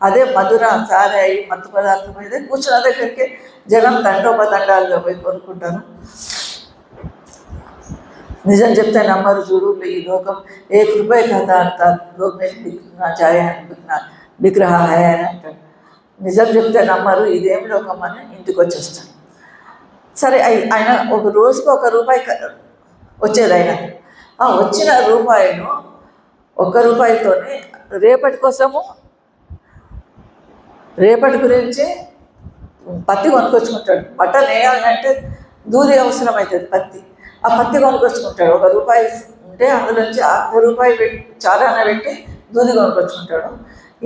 అదే మధుర సారాయి మత్తు పదార్థం అయితే కూర్చున్న దగ్గరికి జనం తండోపతండాలుగా పోయి కొనుక్కుంటారు. నిజం చెప్తే నమ్మరు. చూడు ఈ లోకం ₹1 కదా అంత లోక బిక్ రహా హై అని అంటాడు. నిజం చెప్తే నమ్మరు. ఇదేం లోకం అని ఇంటికి వచ్చేస్తాడు. సరే ఆయన ఒక రోజుకి ₹1 వచ్చేది. ఆయన వచ్చిన రూపాయను ₹1తోనే రేపటి గురించి పత్తి కొనుక్కొచ్చుకుంటాడు. బట్టలు వేయాలంటే దూది అవసరం అవుతుంది. ఆ పత్తి కొనుక్కొచ్చుకుంటాడు. ₹1 ఉంటే అందులో నుంచి ₹1 పెట్టి చారాన పెట్టి దూది కొనుక్కొచ్చుకుంటాడు.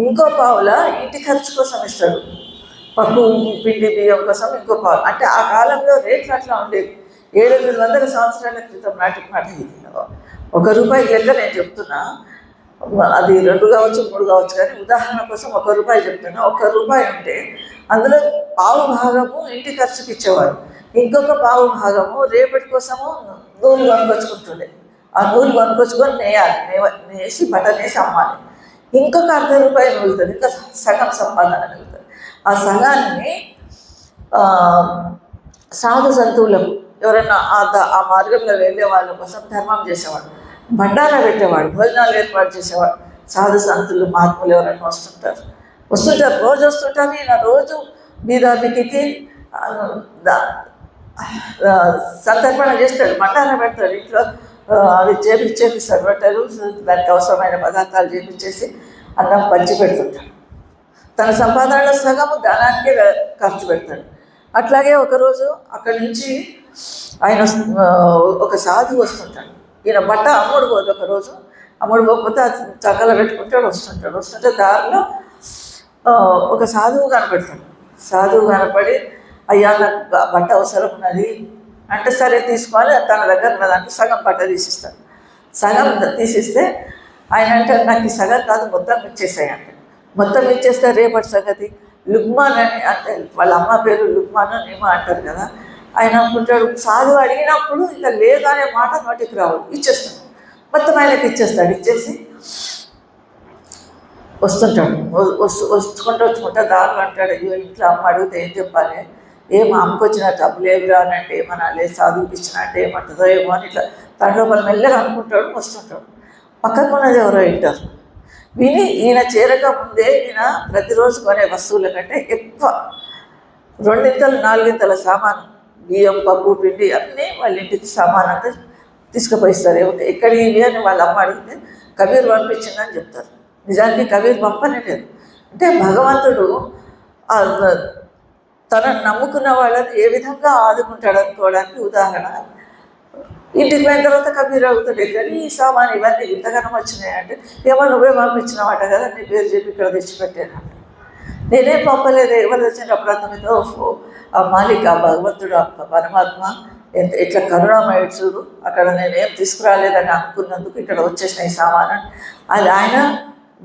ఇంకో పావుల ఇంటి ఖర్చు కోసం ఇస్తాడు. పప్పు పిండి బియ్యం కోసం ఇంకో పావు. అంటే ఆ కాలంలో రేట్లు అట్లా ఉండేది. 700 సంవత్సరాల క్రితం నాటి మాట ఇది. ₹1 లెక్క నేను చెప్తున్నా. అది 2 కావచ్చు 3 కావచ్చు, కానీ ఉదాహరణ కోసం ₹1 చెప్తున్నా. ₹1 ఉంటే అందులో పావు భాగము ఇంటి ఖర్చుకి ఇచ్చేవాడు. ఇంకొక పావు భాగము రేపటి కోసము నూలు కొనుక్కొచ్చుకుంటుండే. ఆ నూలు కొనుక్కొచ్చుకొని నేసి బట్టలు వేసి అమ్మాలి. ఇంకొక ₹1/2 మిగులుతుంది. ఇంకా సగం సంపాదన మిగులుతుంది. ఆ సగాన్ని సాధు సంతువులకు ఎవరైనా ఆ మార్గంలో వెళ్ళే వాళ్ళ కోసం ధర్మం చేసేవాడు. బండారా పెట్టేవాడు. భోజనాలు ఏర్పాటు చేసేవాడు. సాధు సంతులు మహాత్ములు ఎవరైనా వస్తుంటారు. రోజు వస్తుంటారు. ఈయన రోజు బీదాబికి సంతర్పణ చేస్తాడు. బండారా పెడతాడు. ఇంట్లో అవి చేపిస్తాడు. రొట్టెలు దానికి అవసరమైన పదార్థాలు చేపించేసి అన్నం పంచి పెడుతుంటాడు. తన సంపాదనలో సగము దానానికి ఖర్చు పెడతాడు. అట్లాగే ఒకరోజు అక్కడి నుంచి ఆయన ఒక సాధువు వస్తుంటాడు. ఈయన బట్ట అమ్ముడు పోదు. ఒకరోజు అమ్ముడు పోకపోతే చక్కల పెట్టుకుంటాడు. వస్తుంటే దారిలో ఒక సాధువు కనపడతాడు. సాధువు కనపడి, అయ్యా నాకు బట్ట అవసరం ఉన్నది అంటే, సరే తీసుకొని తన దగ్గర ఉన్నదంటే సగం బట్ట తీసిస్తాడు. సగం తీసిస్తే ఆయన అంటే, నాకు ఈ సగం కాదు మొత్తం ఇచ్చేసాయి అంటే. మొత్తం ఇచ్చేస్తే రేపటి సంగతి. లుగ్మాన్ అని అంటే వాళ్ళ అమ్మ పేరు లుగ్మాన్ నిమా అంటారు కదా. ఆయన అనుకుంటాడు, సాధువు అడిగినప్పుడు ఇక లేదనే మాట నోటికి రావు, ఇచ్చేస్తాడు. మొత్తం ఆయనకి ఇచ్చేస్తాడు. ఇచ్చేసి వస్తుంటాడు. వచ్చుకుంటా దారులు అంటాడు, అయ్యో ఇంట్లో అమ్మ అడిగితే ఏం చెప్పాలి, అమ్మకు వచ్చిన డబ్బులు ఏమి రానంటే ఏమనాలి, సాధువుకి ఇచ్చినట్టే ఏమంటుందో ఏమో అని ఇట్లా తండ్రి మెల్లగా అనుకుంటాడు. వస్తుంటాడు. పక్కకున్నది ఎవరో వింటారు. విని ఈయన చేరక ముందే ఈయన ప్రతిరోజు కొనే వస్తువుల కంటే ఎక్కువ 2 4 సామాను, బియ్యం పప్పు పిండి అన్నీ వాళ్ళ ఇంటికి సామాన్ అంతా తీసుకుపోయిస్తారు. ఎక్కడ ఇవి అని వాళ్ళ అమ్మ అడిగితే కబీర్ పంపించిందని చెప్తారు. నిజానికి కబీర్ పంపనే లేదు. అంటే భగవంతుడు తనను నమ్ముకున్న వాళ్ళని ఏ విధంగా ఆదుకుంటాడు అనుకోవడానికి ఉదాహరణ. ఇంటికి పోయిన తర్వాత కబీర్ అవుతాడు, కానీ ఈ సామాన్ ఇవన్నీ ఇంతగానం వచ్చినాయంటే, ఏమో నువ్వే పంపించినవాట కదా, నీ పేరు చెప్పి ఇక్కడ తెచ్చిపెట్టాను. నేనేం పంపలేదు. ఎవరు వచ్చినప్పుడు అర్థమైతే, ఓహో ఆ మాలిక భగవంతుడు పరమాత్మ ఇట్లా కరుణామయుడు చూడు, అక్కడ నేనేం తీసుకురాలేదని అనుకున్నందుకు ఇక్కడ వచ్చేసిన ఈ సామాను. అది ఆయన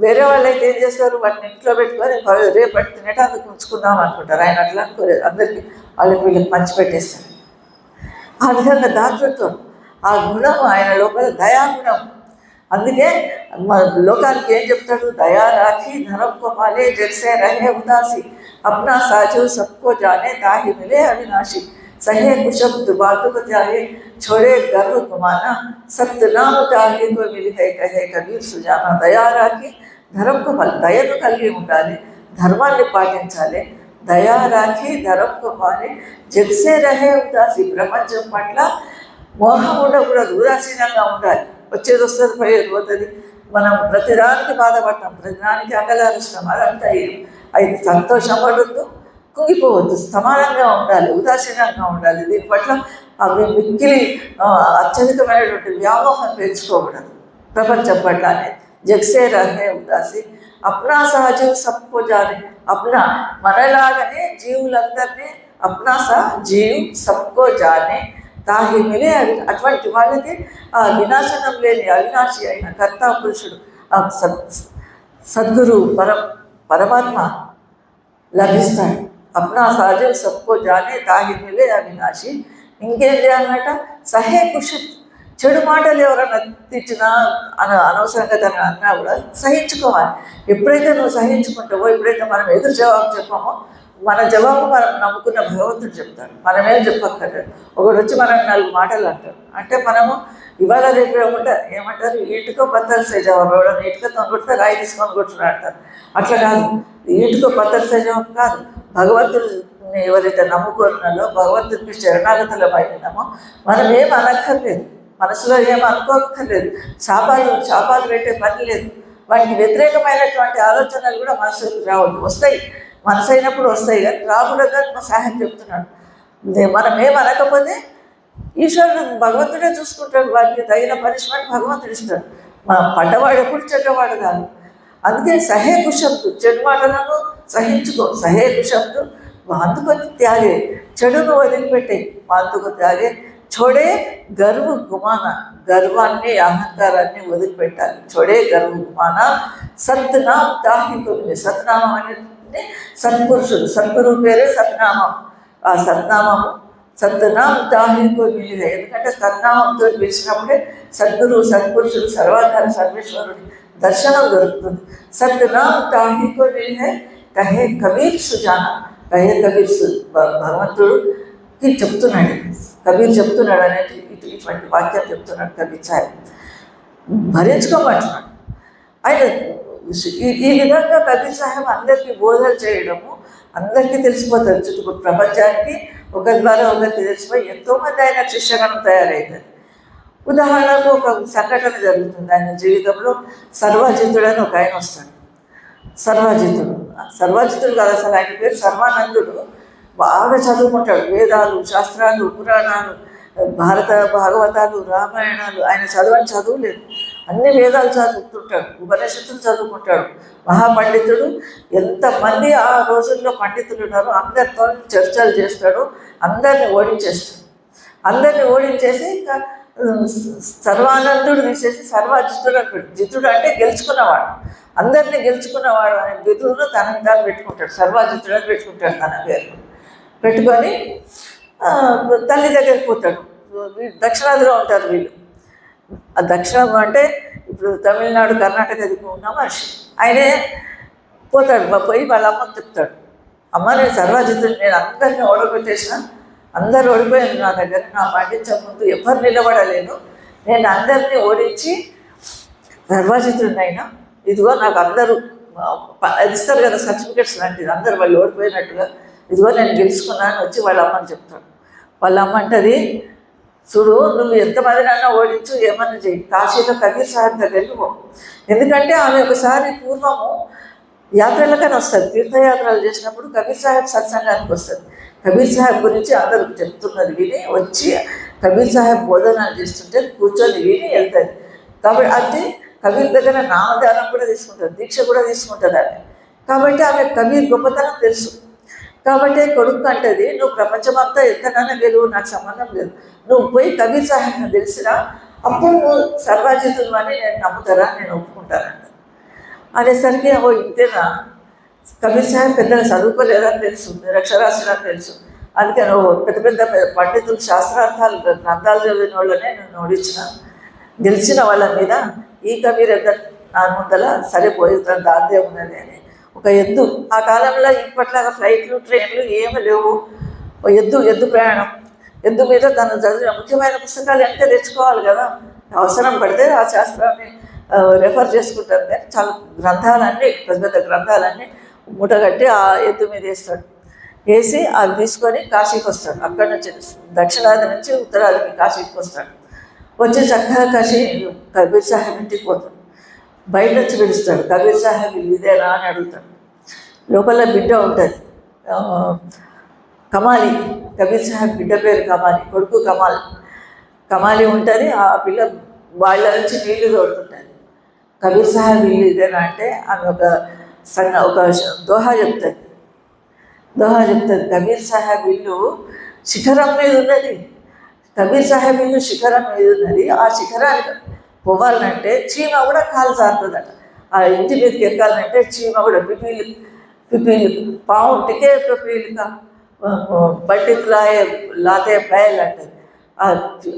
వేరే వాళ్ళు అయితే ఏం చేస్తారు, వాటిని ఇంట్లో పెట్టుకొని రేపటి తినేటందుకు ఉంచుకుందాం అనుకుంటారు. ఆయన అట్లా అనుకోలేదు, అందరికీ వాళ్ళకి వీళ్ళకి పంచిపెట్టేస్తారు. ఆ విధంగా దాతృత్వం, ఆ గుణం ఆయన లోపల దయాగుణం. అందుకే లోకానికి ఏం చెప్తాడు, దయా రాఖీ ధరం కో పాలే జగ్సే రహే ఉదాసి అప్నా సాజు సబ్కో జానే తాహి మిలే అవినాశి सहे कुशब दुबातु को त्यागे छोड़े गर्व गुमाना सत्यनाम त्यागे को मिली है कहे कबीर सुजाना. దయా రాఖి ధరంకు దయను కలిగి ఉండాలి, ధర్మాన్ని పాటించాలి. దయా రాఖి ధరంకు పాలి జగ్సే రహే ఉదాసి, ప్రపంచం పట్ల మోహం ఉండకూడదు, ఉదాసీనంగా ఉండాలి. వచ్చేది వస్తుంది, పోయేది పోతుంది. మనం ప్రతిదానికి బాధపడతాం, ప్రతిదానికి అగలారుస్తాం. అదంతా అది సంతోషం పడద్దు, కుంగిపోవద్దు, సమానంగా ఉండాలి, ఉదాసీనంగా ఉండాలి. దీని పట్ల అవి మిక్కిలి అత్యధికమైనటువంటి వ్యామోహం పెంచుకోకూడదు ప్రపంచం పట్ల అనేది. జగ్సే రహే ఉదాసి అప్నా సహజీవ్ సబ్కో జానే, అప్నా మనలాగనే జీవులందరినీ అప్నా జీవ్ సబ్కో జానే తాహి మిలే. అటువంటి వాళ్ళకి ఆ వినాశనం లేని అవినాశి అయిన కర్తా పురుషుడు, ఆ సద్గురు పరమాత్మ లభిస్తాడు. అప్నా సహజం సబ్కో జానే తాహి మిలే అవినాశి. ఇంకేం చేయాలన్నట, సహే కుషత్, చెడు మాటలు ఎవరైనా తిట్టినా అనవసరంగా తను అన్నా కూడా సహించుకోవాలి. ఎప్పుడైతే నువ్వు సహించుకుంటావో, ఎప్పుడైతే మనం ఎదురు జవాబు చెప్పామో, మన జవాబు మనం నమ్ముకున్న భగవంతుడు చెప్తాడు, మనమేం చెప్పక్కర్లేదు. ఒకడు వచ్చి మనం 4 మాటలు అంటారు అంటే మనము ఇవాళ రేపు ఏమంటారు, ఈటుకో పత్తరిసే జవాబు. ఎవడన్నా ఈటుకతో కొడితే రాయి తీసుకొని కొట్టుకుని అంటారు. అట్లా కాదు, ఈటుకో పత్తరిసే జవాబు కాదు. భగవంతుడిని ఎవరైతే నమ్ముకున్నారో, భగవంతుడికి శరణాగతులమై ఉన్నామో, మనం ఏం అనక్కర్లేదు, మనసులో ఏం అనుకోక్కర్లేదు. శాపాలు పెట్టే పని లేదు. వాటికి వ్యతిరేకమైనటువంటి ఆలోచనలు కూడా మనసుకు రావద్దు. వస్తాయి, మనసు అయినప్పుడు వస్తాయి, కానీ రాకూడదని మా సాహెబ్ చెప్తున్నాడు. మనం ఏం అనకపోతే ఈశ్వరుడు భగవంతుడే చూసుకుంటాడు, వారికి తగిన పనిష్మెంట్ భగవంతుడు ఇస్తాడు. పడ్డవాడు ఎప్పుడు చెడ్డవాడు కాదు. అందుకే సహే కుశబ్దు, చెడు మాటలను సహించుకో. సహే కుశబ్దు అందుకు త్యాగే, చెడును వదిలిపెట్టే. అందుకు త్యాగే छोड़े गर्व गुमाना, गर्वाన్ని అహంకారాన్ని వదిలిపెట్టాలి. छोड़े गर्व गुमाना सतनाम ताहि को मिले. సత్నామం అంటే సత్పురుషుడు, సద్గురు పేరే సత్నామం. ఆ సత్నామము సత్నాం తాహి को मिले. ఎందుకంటే సత్నామంతో పిలిచినప్పుడే సద్గురు, సత్పురుషుడు, సర్వాధార సర్వేశ్వరుడి దర్శనం దొరుకుతుంది. సత్నాం తాహి को मिले కహే కబీర్ సుజానా. కహే కబీర్ భగవంతుడికి చెప్తున్నాడు, కబీర్ చెప్తున్నాడు అనేది ఇటువంటి వాక్యం చెప్తున్నాడు కబీర్ సాహెబ్. భరించుకోమంటున్నాడు ఆయన. ఈ విధంగా కబీర్ సాహెబ్ అందరికీ బోధన చేయడము, అందరికీ తెలిసిపోతుంది. చుట్టుపక్కల ప్రపంచానికి ఒకరి ద్వారా ఒకరికి తెలిసిపోయి ఎంతోమంది ఆయన శిష్యగణం తయారవుతుంది. ఉదాహరణకు ఒక సంఘటన జరుగుతుంది ఆయన జీవితంలో. సర్వజితుడని ఒక ఆయన వస్తాడు. సర్వజితుడు కాదు, అసలు ఆయన పేరు సర్వానందుడు. బాగా చదువుకుంటాడు, వేదాలు, శాస్త్రాలు, పురాణాలు, భాగవతాలు, రామాయణాలు. ఆయన చదువులేదు, అన్ని వేదాలు చదువుతుంటాడు, ఉపనిషత్తులు చదువుకుంటాడు. మహాపండితుడు. ఎంతమంది ఆ రోజుల్లో పండితులు ఉన్నారో అందరితో చర్చలు చేస్తాడు, అందరిని ఓడించేస్తాడు. అందరిని ఓడించేసి ఇంకా సర్వానందుడు తీసేసి సర్వజితుడు అంటాడు. జితుడు అంటే గెలుచుకున్నవాడు, అందరినీ గెలుచుకున్నవాడు అనే బిరుదును తనకు తాను పెట్టుకుంటాడు. సర్వజితుడు అని పెట్టుకుంటాడు తన పేరు. పెట్టుకొని తల్లి దగ్గరికి పోతాడు. దక్షిణాదిలో ఉంటారు వీళ్ళు. ఆ దక్షిణం అంటే ఇప్పుడు తమిళనాడు, కర్ణాటక దిక్కు ఉన్న మనిషి. ఆయనే పోతాడు, పోయి వాళ్ళ అమ్మకు చెప్తాడు, అమ్మ నేను సర్వజితుడు, నేను అందరినీ ఓడగొట్టేసిన, అందరు ఓడిపోయాను నా దగ్గర, నా పండించే ముందు ఎవరు నిలబడలేను, నేను అందరినీ ఓడించి సర్వజితుడినైనా, ఇదిగో నాకు అందరూ ఇస్తారు కదా సర్టిఫికెట్స్ లాంటిది, అందరు వాళ్ళు ఓడిపోయినట్టుగా, ఇదిగో నేను గెలుచుకున్నాను వచ్చి వాళ్ళ అమ్మని చెప్తాడు. వాళ్ళ అమ్మ అంటది, చూడు నువ్వు ఎంతమందినైనా ఓడించు, ఏమన్నా చేయి, కాశీలో కబీర్ సాహెబ్ దగ్గరికి పో. ఎందుకంటే ఆమె ఒకసారి పూర్వము యాత్రలకని వస్తుంది, తీర్థయాత్రలు చేసినప్పుడు కబీర్ సాహెబ్ సత్సంగానికి వస్తుంది. కబీర్ సాహెబ్ గురించి అందరూ చెప్తున్నది విని వచ్చి కబీర్ సాహెబ్ బోధనలు చేస్తుంటే కూర్చొని విని వెళ్తుంది. కాబట్టి అంటే కబీర్ దగ్గర నామదానం కూడా తీసుకుంటుంది, దీక్ష కూడా తీసుకుంటుంది ఆమె. కాబట్టి ఆమె కబీర్ గొప్పతనం తెలుసు. కాబట్టి కొడుకు అంటది, నువ్వు ప్రపంచమంతా ఎంతగానో గెలువు, నాకు సంబంధం లేదు, నువ్వు పోయి కబీర్ సాహెబ్ని తెలిసినా అప్పుడు నువ్వు సర్వాజితులు అని నేను నమ్ముతారా, నేను ఒప్పుకుంటానంట. అనేసరికి ఓ ఇంతేనా, కబీర్ సాహెబ్ పెద్దగా చదువుకోలేదని తెలుసు, నిరక్షరాస్యులని తెలుసు, అందుకని పెద్ద పెద్ద పండితులు శాస్త్రార్థాలు గ్రంథాలు చదివిన వాళ్ళనే నేను ఓడించిన, గెలిచిన వాళ్ళ మీద ఈ కబీర్ ఎంత నా ముందల సరిపోతుంది, దాందే ఉన్నది అని ఒక ఎద్దు. ఆ కాలంలో ఇప్పట్లాగా ఫ్లైట్లు ట్రైన్లు ఏమీ లేవు. ఎద్దు ప్రయాణం, ఎద్దు మీద తను చదివిన ముఖ్యమైన పుస్తకాలు అంటే తెచ్చుకోవాలి కదా, అవసరం పడితే ఆ శాస్త్రాన్ని రెఫర్ చేసుకుంటారు. కానీ చాలా గ్రంథాలన్నీ పెద్ద పెద్ద గ్రంథాలన్నీ మూటగట్టి ఆ ఎద్దు మీద వేస్తాడు. వేసి అది తీసుకొని కాశీకి వస్తాడు. అక్కడి నుంచి దక్షిణాది నుంచి ఉత్తరాదికి కాశీకి వస్తాడు. వచ్చి చక్కగా కాశీ కబీర్ సాహెబ్ ఇంటికి పోతాడు. బయట నుంచి పిలుస్తాడు, కబీర్ సాహెబ్ ఇదేనా అని అడుగుతాడు. లోపల బిడ్డ ఉంటుంది కమాలి, కబీర్ సాహెబ్ బిడ్డ పేరు కమాలి, కొడుకు కమాలి ఉంటుంది. ఆ పిల్ల వాళ్ళ నుంచి నీళ్లు తోడుతుంటుంది. కబీర్ సాహెబ్ ఇల్లు ఇదేనా అంటే ఆమె ఒక దోహా చెప్తుంది. కబీర్ సాహెబ్ ఇల్లు శిఖరం మీద ఉన్నది. కబీర్ సాహెబ్ ఇల్లు శిఖరం మీద ఉన్నది. ఆ శిఖరానికి పోవాలంటే చీమ కూడా కాలు జారుతుందట. ఆ ఇంటి మీదకి ఎక్కాలంటే చీమ కూడా పిపీలు పావుంటికే పిపీలుగా బట్టికి లాతే బయలు అంటది.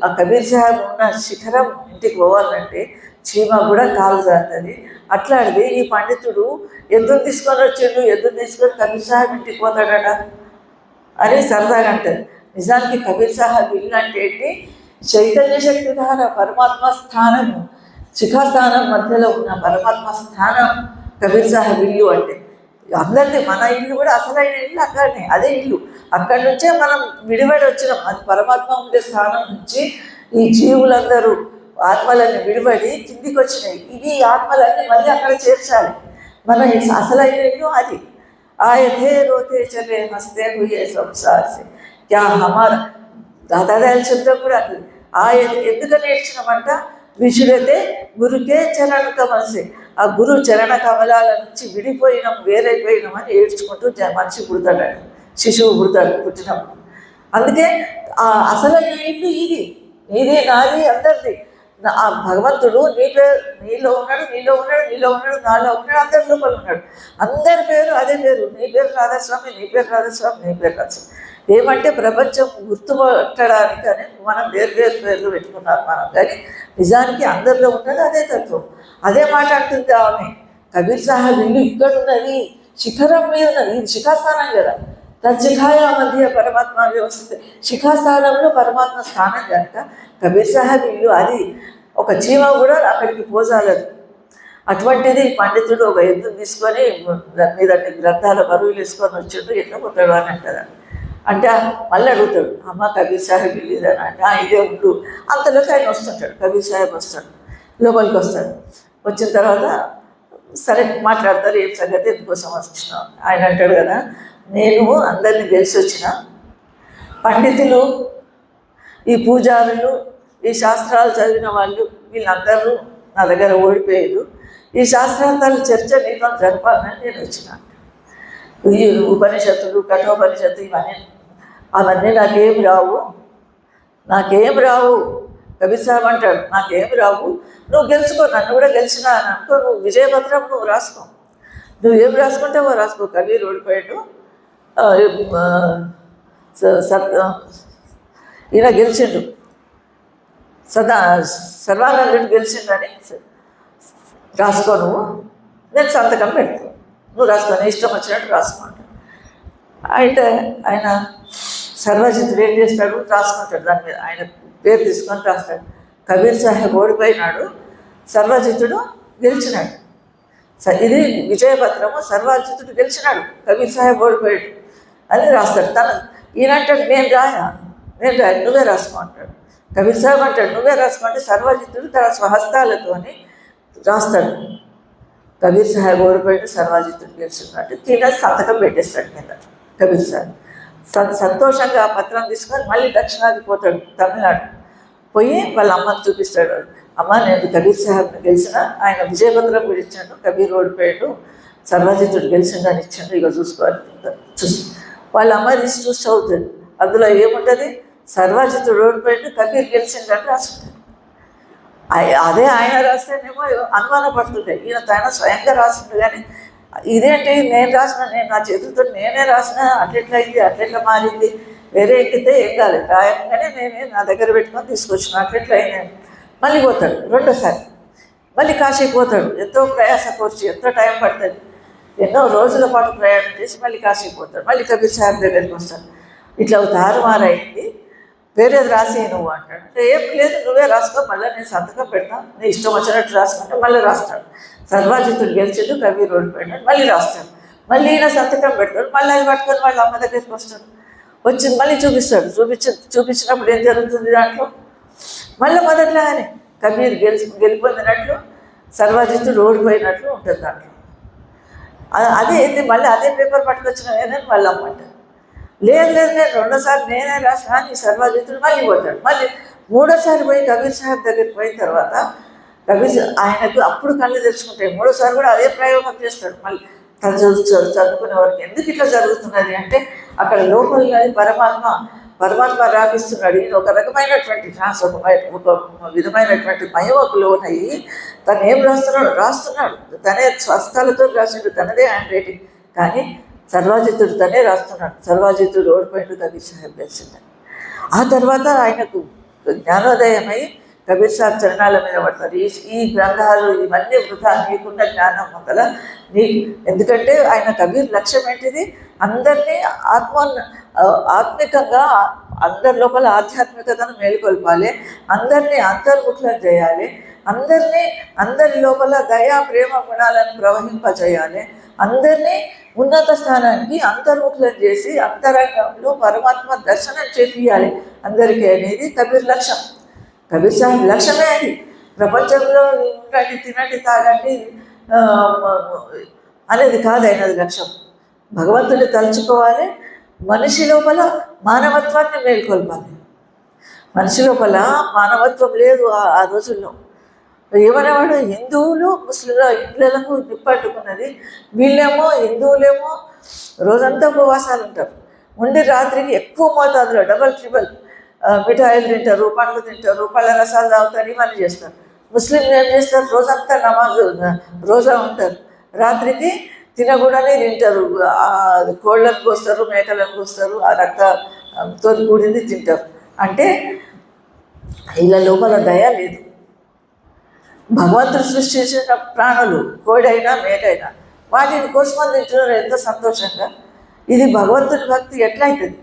ఆ కబీర్ సాహెబ్ ఉన్న శిఖరం ఇంటికి పోవాలంటే చీమ కూడా కాలు జారుతుంది. అట్లాంటిది ఈ పండితుడు ఎద్దును తీసుకొని వచ్చిండు, ఎద్దును తీసుకొని కబీర్ సాహెబ్ ఇంటికి పోతాడట అని సరదాగా అంటారు. నిజానికి కబీర్ సాహెబ్ ఇల్లు అంటే ఏంటి, చైతన్య శక్తిధార పరమాత్మ స్థానము, శిఖాస్థానం మధ్యలో ఉన్న పరమాత్మ స్థానం కబీర్ సాహెబ్ ఇల్లు అంటే. అందరిది మన ఇల్లు కూడా అసలైన ఇల్లు అక్కడనే, అదే ఇల్లు. అక్కడి నుంచే మనం విడిపడి వచ్చినాం. అది పరమాత్మ ఉండే స్థానం నుంచి ఈ జీవులందరూ ఆత్మలన్నీ విడిపడి కిందికి వచ్చినాయి. ఇవి ఆత్మలన్నీ మళ్ళీ అక్కడ చేర్చాలి. మన అసలైన ఇల్లు అది. ఆయతే రోతే చలే హస్తే హుయే సంసార్ సే క్యా హమారా, దాదాదాయలు చెప్తాం కూడా అది. ఎందుకని నేర్చినామంట, విషుడైతే గురుకే చరణ కమల్సే, ఆ గురు చరణ కమలాల నుంచి విడిపోయినాం, వేరైపోయినాం అని ఏడ్చుకుంటూ మనిషి పుడతాడు, శిశువు పుట్టినప్పుడు. అందుకే ఆ అసలైన ఇల్లు ఇది నాది అందరిది. ఆ భగవంతుడు నీలో ఉన్నాడు, నాలో ఉన్నాడు, అందరి లోపల ఉన్నాడు. అందరి పేరు అదే పేరు, నీ పేరు రాధాస్వామి, నీ పేరు రాధాస్వామి. ఏమంటే ప్రపంచం గుర్తుపట్టడానికని మనం వేరు పేర్లు పెట్టుకున్నారు మనం, కానీ నిజానికి అందరిలో ఉన్నది అదే తత్వం. అదే మాట అంటుంది ఆమె. కబీర్ సాహెబ్ ఇల్లు ఇక్కడ ఉన్నది, శిఖరం మీద ఉన్నది. ఇది శిఖాస్థానం కదా, తజ్జిఖాయ మధ్య పరమాత్మ వ్యవస్థ, శిఖాస్థానంలో పరమాత్మ స్థానం కనుక కబీర్ సాహెబ్ ఇల్లు అది. ఒక చీమ కూడా అక్కడికి పోజాలదు. అటువంటిది పండితుడు ఒక ఎద్దును తీసుకొని దాని మీద గ్రంథాల బరువులు వేసుకొని వచ్చిండు, ఎట్లా పోతాడు అని అంటారు. అంటే మళ్ళీ అడుగుతాడు, అమ్మ కబీర్ సాహెబ్ ఇల్లు ఇదని అంటే ఇదే ఉండు. అంతలోకి ఆయన వస్తుంటాడు, కబీర్ సాహెబ్ వస్తాడు, లోపలికి వస్తాడు. వచ్చిన తర్వాత సరే మాట్లాడతారు, ఏం సంగతి, ఎందుకోసం వచ్చినావు. ఆయన అంటాడు కదా, నేను అందరినీ తెలిసి వచ్చిన పండితులు, ఈ పూజారులు, ఈ శాస్త్రాలు చదివిన వాళ్ళు వీళ్ళందరూ నా దగ్గర ఓడిపోయారు. ఈ శాస్త్రార్థాలు చర్చ నీతో జరపాలని నేను వచ్చిన. ఈ ఉపనిషత్తులు, కఠోపనిషత్తు అవన్నీ నాకేం రావు. కబీర్ సాహెబ్ అంటాడు, నాకేం రావు, నువ్వు గెలుచుకో, నన్ను కూడా గెలిచినా అని అనుకో, నువ్వు విజయపత్రం నువ్వు రాసుకో, నువ్వు ఏం రాసుకుంటావో రాసుకో. కబీర్ ఓడిపోయాడు, ఈయన గెలిచిండు, సర్వానందుడు గెలిచిండని రాసుకో, నేను సంతకం పెడతాను, నువ్వు రాసుకో, ఇష్టం వచ్చినట్టు రాసుకోండి. అయితే ఆయన సర్వజితుడు ఏం చేస్తాడు, రాసుకుంటాడు, దాని మీద ఆయన పేరు తీసుకొని రాస్తాడు. కబీర్ సాహెబ్ ఓడిపోయినాడు, సర్వజితుడు గెలిచినాడు. ఇది విజయపత్రము, సర్వజితుడు గెలిచినాడు, కబీర్ సాహెబ్ ఓడిపోయాడు అని రాస్తాడు. ఈయనంటాడు, నేను రాయ నువ్వే రాసుకో అంటాడు. కబీర్ సాహెబ్ అంటాడు, నువ్వే రాసుకోంటే సర్వజితుడు తన స్వహస్తాలతో రాస్తాడు. కబీర్ సాహెబ్ ఓడిపోయాడు, సర్వజితుడు గెలిచినట్టు సంతకం పెట్టేస్తాడు కింద. కబీర్ సాహెబ్ సంతోషంగా ఆ పత్రం తీసుకొని మళ్ళీ దక్షిణాది పోతాడు, తమిళనాడు. పోయి వాళ్ళ అమ్మని చూపిస్తాడు, అమ్మ నేను కబీర్ సాహెబ్ని గెలిచిన, ఆయన విజయపత్రం కూడా ఇచ్చాడు, కబీర్ ఓడిపోయాడు, సర్వజితుడు గెలిచిందని ఇచ్చాడు, ఇక చూసుకోవాలి. వాళ్ళ అమ్మ తీసి చూసి చదువుతుంది. అందులో ఏముంటుంది, సర్వజితుడు ఓడిపోయింది, కబీర్ గెలిచిందని రాసుకుంటారు. అదే ఆయన రాస్తేనేమో అనుమానపడుతుంటాయి, ఆయన స్వయంగా రాసిండు. కానీ ఇదేంటి నేను రాసిన, నేను నా చేతులతో నేనే రాసిన, అట్లెట్లా అయింది, అట్లెట్లా మారింది, వేరే ఎక్కితే ఏం కాలేదు, రాయంగానే నేనే నా దగ్గర పెట్టుకొని తీసుకొచ్చిన, అట్లెట్లా అయినా. మళ్ళీ పోతాడు రెండోసారి, మళ్ళీ కాశీకి పోతాడు. ఎంతో ప్రయాస కోర్చి, ఎంతో టైం పడుతుంది, ఎన్నో రోజుల పాటు ప్రయాణం చేసి మళ్ళీ కాశీకి పోతాడు. మళ్ళీ కబీర్ సాహెబ్ దగ్గరికి వస్తాడు. ఇట్లా తారుమారైంది, వేరేది రాసి నువ్వు అంటాడు. అంటే ఏం లేదు, నువ్వే రాసుకో, మళ్ళీ నేను సంతకం పెడతాను, నీ ఇష్టం వచ్చినట్టు రాసుకుంటే మళ్ళీ రాస్తాడు. సర్వాజితుడు గెలిచిండు, కబీర్ ఓడిపోయినాడు, మళ్ళీ రాస్తాడు. మళ్ళీ ఈయన సంతకం పెడతాడు, మళ్ళీ అది పట్టుకొని వాళ్ళ అమ్మ దగ్గరికి వస్తాడు. వచ్చింది మళ్ళీ చూపిస్తాడు. చూపించినప్పుడు ఏం జరుగుతుంది దాంట్లో, మళ్ళీ మొదట్లాగానే కబీర్ గెలిపొందినట్లు, సర్వాజితుడు ఓడిపోయినట్లు ఉంటుంది దాంట్లో. అదే ఏంటి, మళ్ళీ అదే పేపర్ పట్టుకొచ్చిన ఏదని వాళ్ళ అమ్మ అంటారు. లేదు నేను రెండోసారి నేనే రాసిన, నీ సర్వాజితుడు మళ్ళీ పోతాడు. మళ్ళీ మూడోసారి పోయి కబీర్ సాహెబ్ దగ్గరికి పోయిన తర్వాత కబీర్ ఆయనకు అప్పుడు కళ్ళు తెరుచుకుంటాయి. మూడోసారి కూడా అదే ప్రయోగం చేస్తాడు. మళ్ళీ తను చదువుకునే వరకు ఎందుకు ఇట్లా జరుగుతున్నది అంటే, అక్కడ లోపల పరమాత్మ రాపిస్తున్నాడు. ఈయన ఒక రకమైనటువంటి ఒక విధమైనటువంటి మహిమకు లోనయ్యి తను ఏం రాస్తున్నాడు. తనే స్వస్థలతో రాసిండు, తనదే హ్యాండ్ రైటింగ్. కానీ సర్వాజితుడు తనే రాస్తున్నాడు. సర్వాజితుడు ఓడిపోయిండు, కబీర్ సాహెబ్ గెలిచిందని. ఆ తర్వాత ఆయనకు జ్ఞానోదయమై కబీర్ సాహెబ్ చరణాల మీద పడతారు. ఈ గ్రంథాలు ఇవన్నీ వృధా, నీకున్న జ్ఞానం మొదల ఎందుకంటే ఆయన కబీర్ లక్ష్యం ఏంటిది, అందరినీ ఆత్మికంగా, అందరి లోపల ఆధ్యాత్మికతను మేలుకొల్పాలి, అందరినీ అంతర్ముఖులను చేయాలి, అందరి లోపల దయా ప్రేమ గుణాలను ప్రవహింపజేయాలి, అందరినీ ఉన్నత స్థానానికి అంతర్ముఖులను చేసి అంతరంగంలో పరమాత్మ దర్శనం చేపియాలి అందరికీ అనేది కబీర్ లక్ష్యం. కబీర్ సాహెబ్ లక్ష్యమే అది. ప్రపంచంలో ఉండండి, తినండి, తాగండి అనేది కాదు ఆయనది లక్ష్యం. భగవంతుడిని తలుచుకోవాలి, మనిషి లోపల మానవత్వాన్ని మేల్కొల్పాలి. మనిషి లోపల మానవత్వం లేదు ఆ రోజుల్లో. ఏమనేవాడు, హిందువులు ముస్లింల ఇళ్ళకు నిప్పట్టుకున్నది, వీళ్ళేమో హిందువులేమో రోజంతా ఉపవాసాలు ఉంటారు, ఉండి రాత్రికి ఎక్కువ మోతాదులో డబల్ ట్రిబల్ మిఠాయిలు తింటారు, పండ్లు తింటారు, పళ్ళ రసాలు తాగుతారు, ఇవన్నీ చేస్తారు. ముస్లింలు ఏం చేస్తారు, రోజంతా రోజా ఉంటారు, రాత్రికి తినకూడనే తింటారు, కోళ్ళను కోస్తారు, మేకలను కోస్తారు, ఆ రక్తంతో కూడింది తింటారు. అంటే ఇలా లోపల దయ లేదు. భగవంతుడు సృష్టించిన ప్రాణులు కోడైనా మేకైనా వాటిని కోసుకొని తింటున్నారు ఎంతో సంతోషంగా. ఇది భగవంతుని భక్తి ఎట్లయితుంది.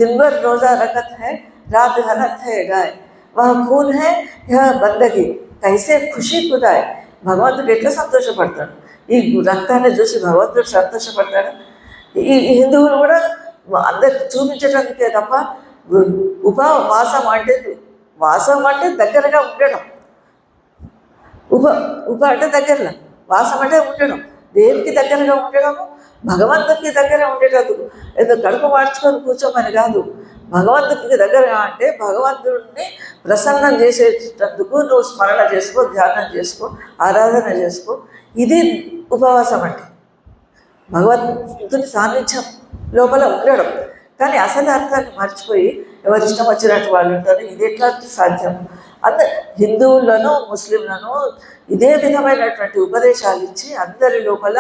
దిన్భర్ రోజా రకత్ హై, రాత్ హనత్ హై గాయ్, వహ ఖూన్ హై యహ బందగి, కైసే ఖుషి ఖుదాయ్. భగవంతుడు ఎట్లా సంతోషపడతాడు, ఈ రక్తాన్ని చూసి భగవంతుడు సంతోషపడతాడు. ఈ హిందువులు కూడా అందరికి చూపించడానికే తప్ప వాసం అంటే దగ్గరగా ఉండడం, ఉప అంటే దగ్గరలో, వాసం అంటే ఉండడం. దేనికి దగ్గరగా ఉండడము, భగవంతుడికి దగ్గర ఉండేటందుకు. ఏదో కడుపు మార్చుకొని కూర్చోమని కాదు, భగవంతుడికి దగ్గరగా అంటే భగవంతుడిని ప్రసన్నం చేసేటందుకు నువ్వు స్మరణ చేసుకో, ధ్యానం చేసుకో, ఆరాధన చేసుకో. ఇది ఉపవాసం అంటే భగవంతుని సాన్నిధ్యం లోపల ఉండడం. కానీ అసలు అర్థాన్ని మర్చిపోయి ఎవరిష్టం వచ్చినట్టు వాళ్ళు ఉంటారు. ఇది ఎట్లా సాధ్యం? హిందువులను ముస్లింలను ఇదే విధమైనటువంటి ఉపదేశాలు ఇచ్చి అందరి లోపల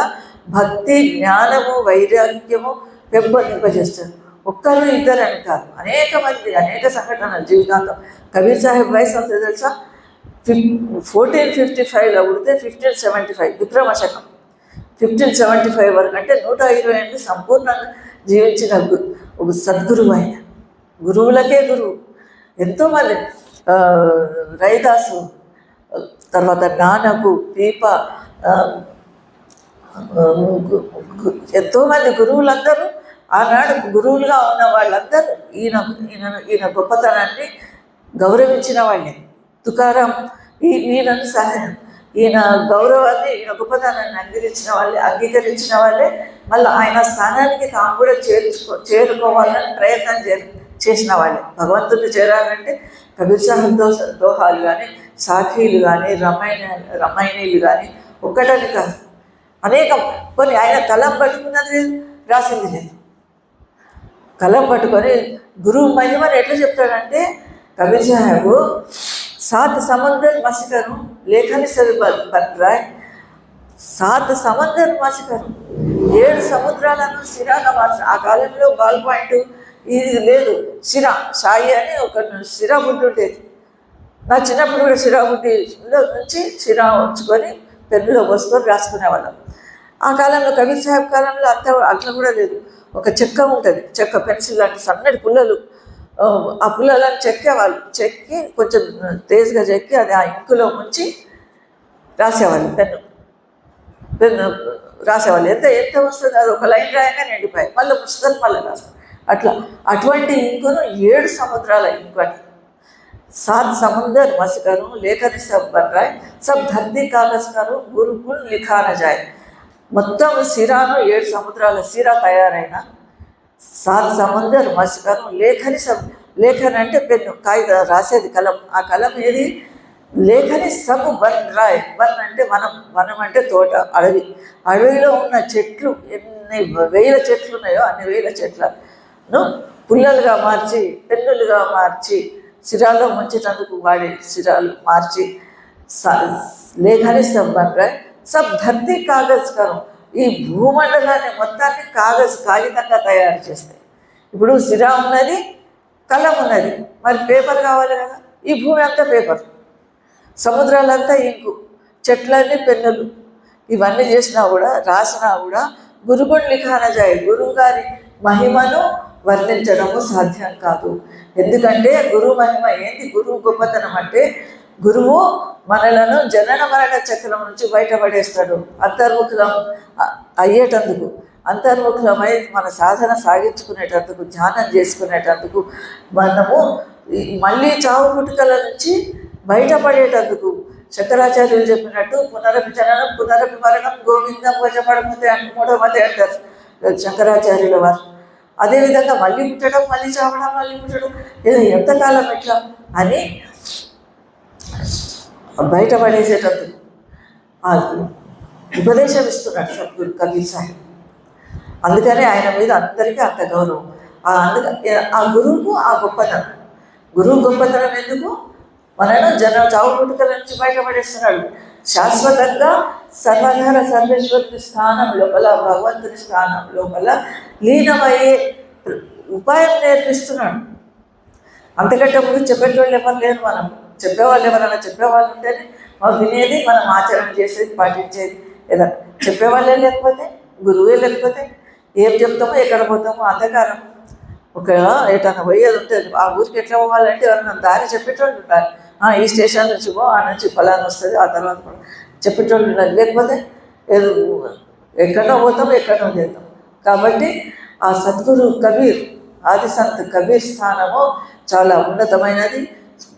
భక్తి, జ్ఞానము, వైరాగ్యము పెంపొందింపజేస్తారు. ఒక్కరు ఇద్దరని కాదు, అనేక మంది, అనేక సంఘటనలు జీవితాంతం. కబీర్ సాహెబ్ వయసు అంతే తెలుసా, 1455లో పుడితే 1575 విక్రమశకం 1575 వరకు, అంటే 120 ఏళ్ళు సంపూర్ణంగా జీవించిన ఒక సద్గురువు ఆయన. గురువులకే గురువు. ఎంతోమంది రైదాసు, తర్వాత నానకు, పీప, ఎంతోమంది గురువులందరూ ఆనాడు గురువులుగా ఉన్న వాళ్ళందరూ ఈయన గొప్పతనాన్ని గౌరవించిన వాళ్ళే. తుకారాం ఈయనను ఈయన గౌరవాన్ని, ఈయన గొప్పతనాన్ని అంగీకరించిన వాళ్ళే. మళ్ళీ ఆయన స్థానానికి తాము కూడా చేరుకోవాలని ప్రయత్నం చేసిన వాళ్ళే. భగవంతుడిని చేరాలంటే కబీర్ సాహెబ్ దోహాలు కానీ, సాఖీలు కానీ, రమైనీలు కానీ ఒక్కటని కాదు, అనేకం. కొన్ని ఆయన కలం పట్టుకున్నది రాసింది లేదు. కలం పట్టుకొని గురువు మహిమని ఎట్లా చెప్తాడంటే కబీర్ సాహెబు, సాత్ సముందర్ మసికను లేఖని సరి బన్రాయ్, సాత్ సముందర్ మసికను, 7 సముద్రాలను సిరాగా మార్చు. ఆ కాలంలో బాల్ పాయింట్ ఇది లేదు, సిరా షాయి అని ఒక సిరా బుడ్డి ఉండేది. నా చిన్నప్పుడు కూడా సిరా బుడ్డిలో నుంచి సిరా ఉంచుకొని పెన్నులో పోసుకొని రాసుకునేవాళ్ళం. ఆ కాలంలో కబీర్ సాహెబ్ కాలంలో అట్లా కూడా లేదు. ఒక చెక్క ఉంటుంది, చెక్క పెన్సిల్ లాంటి సన్నటి పుల్లలు, ఆ పుల్లలను చెక్కేవాళ్ళు. చెక్కి కొంచెం తేజ్గా చెక్కి అది ఆ ఇంకులో ముంచి రాసేవాళ్ళు. పెన్ను రాసేవాళ్ళు. ఎంత వస్తుంది అది ఒక లైన్ రాయగా నిండిపోయి మళ్ళీ పుస్తకం మళ్ళీ రాస్తారు. అటువంటి ఇంకును 7 సముద్రాల ఇంకు అని. सात समुंदर मस करूँ लेखन सब बन रहा है, सब धरती कागज करूँ गुरुकुल लिखा न जाए. మొత్తం సిరాను 7 సముద్రాల సిరా తయారైన 7 సముందర్ మస్ కरूँ లేఖని సబ్, లేఖన్ అంటే పెన్ను కాగిత రాసేది కలం. ఆ కలం ఏది? లేఖని సబ్ బన్ రాయ్. బన్ అంటే వనం అంటే తోట, అడవిలో ఉన్న చెట్లు ఎన్ని వేల చెట్లు ఉన్నాయో అన్ని వేల చెట్లను పుల్లలుగా మార్చి పెన్నులుగా మార్చి సిరాలో ముంచేటందుకు వాడే సిరాలు మార్చి లేఖని సబ్ బన్ రాయ్ సబ్ ధర్తీ కాగజ్ కరం. ఈ భూమండలాన్ని మొత్తాన్ని కాగితంగా తయారు చేస్తాయి. ఇప్పుడు సిరా ఉన్నది, కలం ఉన్నది, మరి పేపర్ కావాలి కదా. ఈ భూమి అంతా పేపర్, సముద్రాలంతా ఇంకు, చెట్లన్నీ పెన్నులు. ఇవన్నీ చేసినా కూడా రాసినా కూడా గురుగుణ్ లిఖాన జాయి, గురువు గారి మహిమను వర్ణించడము సాధ్యం కాదు. ఎందుకంటే గురువు మహిమ ఏంటి? గురువు గొప్పతనం అంటే గురువు మనలను జనన మరణ చక్రం నుంచి బయటపడేస్తాడు. అంతర్ముఖులం అయ్యేటందుకు, అంతర్ముఖులమై మన సాధన సాగించుకునేటందుకు, ధ్యానం చేసుకునేటందుకు, మనము మళ్ళీ చావు పుట్టుకల నుంచి బయటపడేటందుకు. శంకరాచార్యులు చెప్పినట్టు పునరపి జననం పునరపి మరణం గోవిందం భజపడమతే మూఢమతే అంటారు శంకరాచార్యుల వారు. అదేవిధంగా మళ్ళీ పుట్టడం, మళ్ళీ చావడం, మళ్ళీ పుట్టడం, ఎంతకాలం ఎట్లా అని బయటపడేసేటందుకు ఉపదేశం ఇస్తున్నాడు సద్గురు కబీర్ సాహెబ్. అందుకని ఆయన మీద అందరికీ అంత గౌరవం. ఆ గురువుకు ఆ గొప్పతనం. గురువు గొప్పతనం ఎందుకు? మనను చావు పుట్టుకల నుంచి బయటపడేస్తున్నాడు. శాశ్వతంగా సర్వధార సర్వేశ్వరుని స్థానం లోపల, భగవంతుని స్థానం లోపల లీనమయ్యే ఉపాయం నేర్పిస్తున్నాడు. అంతకంటే ముందు చెప్పేటోళ్ళు ఎవరు లేరు. మనం చెప్పేవాళ్ళు ఎవరైనా చెప్పేవాళ్ళు ఉంటేనే వినేది, మనం ఆచరణ చేసేది, పాటించేది. ఏదైనా చెప్పేవాళ్ళే లేకపోతే, గురువే లేకపోతే ఏం చెప్తామో ఎక్కడ పోతామో అంధకారం. ఒక ఎటన్నా పోయేది ఉంటుంది, ఆ ఊరికి ఎట్లా పోవాలంటే ఎవరైనా దారి చెప్పేటోళ్ళు ఉండాలి. ఈ స్టేషన్ నుంచి పో, ఆ నుంచి ఫలాన్ని వస్తుంది, ఆ తర్వాత చెప్పేటోళ్ళు ఉండాలి. లేకపోతే ఎక్కడో పోతామో ఎక్కడో చేద్దాం. కాబట్టి ఆ సద్గురు కబీర్, ఆది సంత్ కబీర్ స్థానము చాలా ఉన్నతమైనది.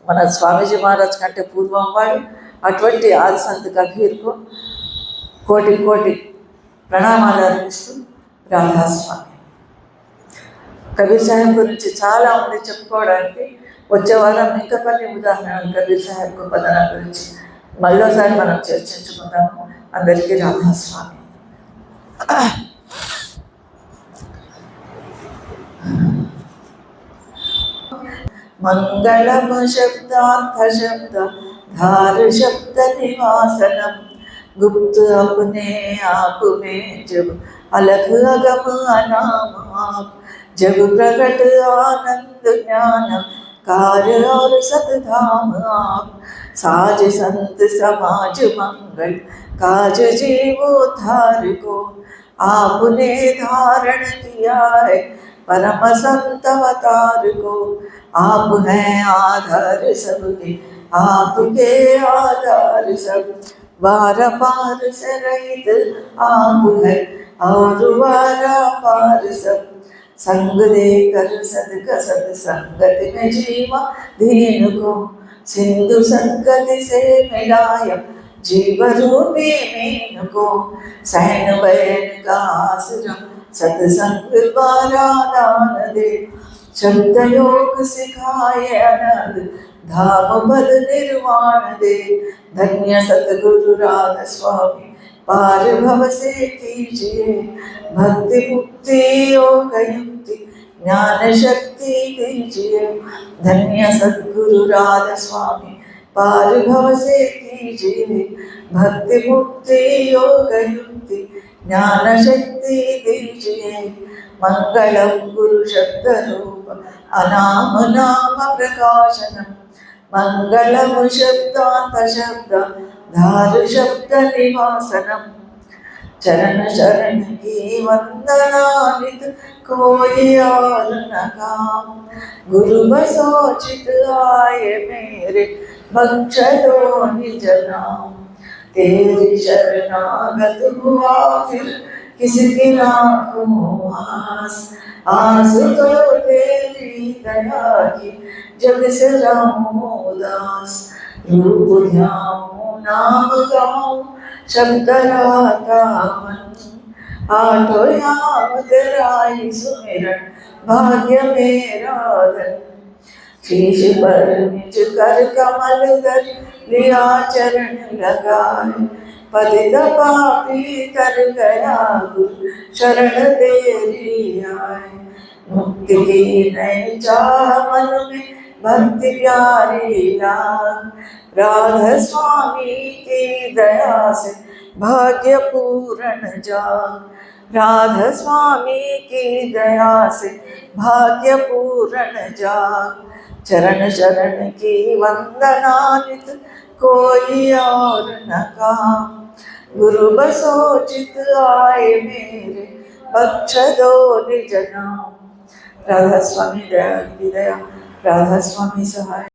మన స్వామీజీ మహారాజ్ కంటే పూర్వం వాడు. అటువంటి ఆది సంత్ కబీర్కు కోటి కోటి ప్రణామాలు అర్పిస్తూ రాధాస్వామి. కబీర్ సాహెబ్ గురించి చాలా ఉంది చెప్పుకోవడానికి. వచ్చే వారం ఇంకా కొన్ని ఉదాహరణలు కబీర్ సాహెబ్ గొప్పతనం గురించి మళ్ళోసారి మనం చర్చించుకుందాము. అందరికీ రాధాస్వామి. मंगलम शब्दार्थ शब्द धार शब्द निवासनम गुप्त अपने आप में जब अलग अगम अनाम आप, जब प्रकट आनंद ज्ञान कार्य और सतधाम आप, साज संत समाज मंगल काज जीवोद्धार को आपने धारण किया है परम संत अवतार को। आप हैं आधार सबके, आपके आधार सब, वार पार से रहित आप है और वारा पार सब। संग देकर सदका सत्संगत में जीवा दीन को, सिंधु संगति से मिलाया जीव रूपी मीन को। सहन बहन का आश्रम सत्संग द्वारा दान दे, शब्द योग सिखाए अनंत धाम पद निर्वाण दे। धन्य सतगुरु राधा स्वामी पार भव से कीजिए, भक्ति मुक्ति योग युक्ति ज्ञान शक्ति दीजिए। धन्य सद्गुरु राधा स्वामी पार भव से कीजिए। भक्ति मुक्ति योग युक्ति ज्ञान शक्ति दीजिए। मंगलम गुरु शब्द रूप अनाम नाम प्रकाशनम। मंगलम शब्दांत शब्द धारु शब्द निवासनम। चरण शरण की वंदना नित कोई और न काम। गुरु बसोचित आए मेरे बख्श दो निज नाम। तेरी शरणागत हुआ फिर किसकी राखूं आस। आस तो तेरी दया की जग से रहूं उदास। रूप ध्याऊं नाम गाऊं शब्द राता मन। आठो याम तेरा ही सुमिरन भाग्य मेरा धन। शीश पर निज कर कमल दर लिया चरण लगाए। पतित पापी कर गया गुरु शरण तेरी आए। मुक्ति की नई चाह मन में भक्ति प्यारी लाग। राधा स्वामी की दया से भाग्य पूर्ण जाग। राधा स्वामी की दया से भाग्य पूर्ण जाग। चरण शरण की वंदना नित कोई और न काम। गुरु बसोचित आए मेरे बख्श दो निज नाम। राधा स्वामी दया की दया, राधा स्वामी सहाय।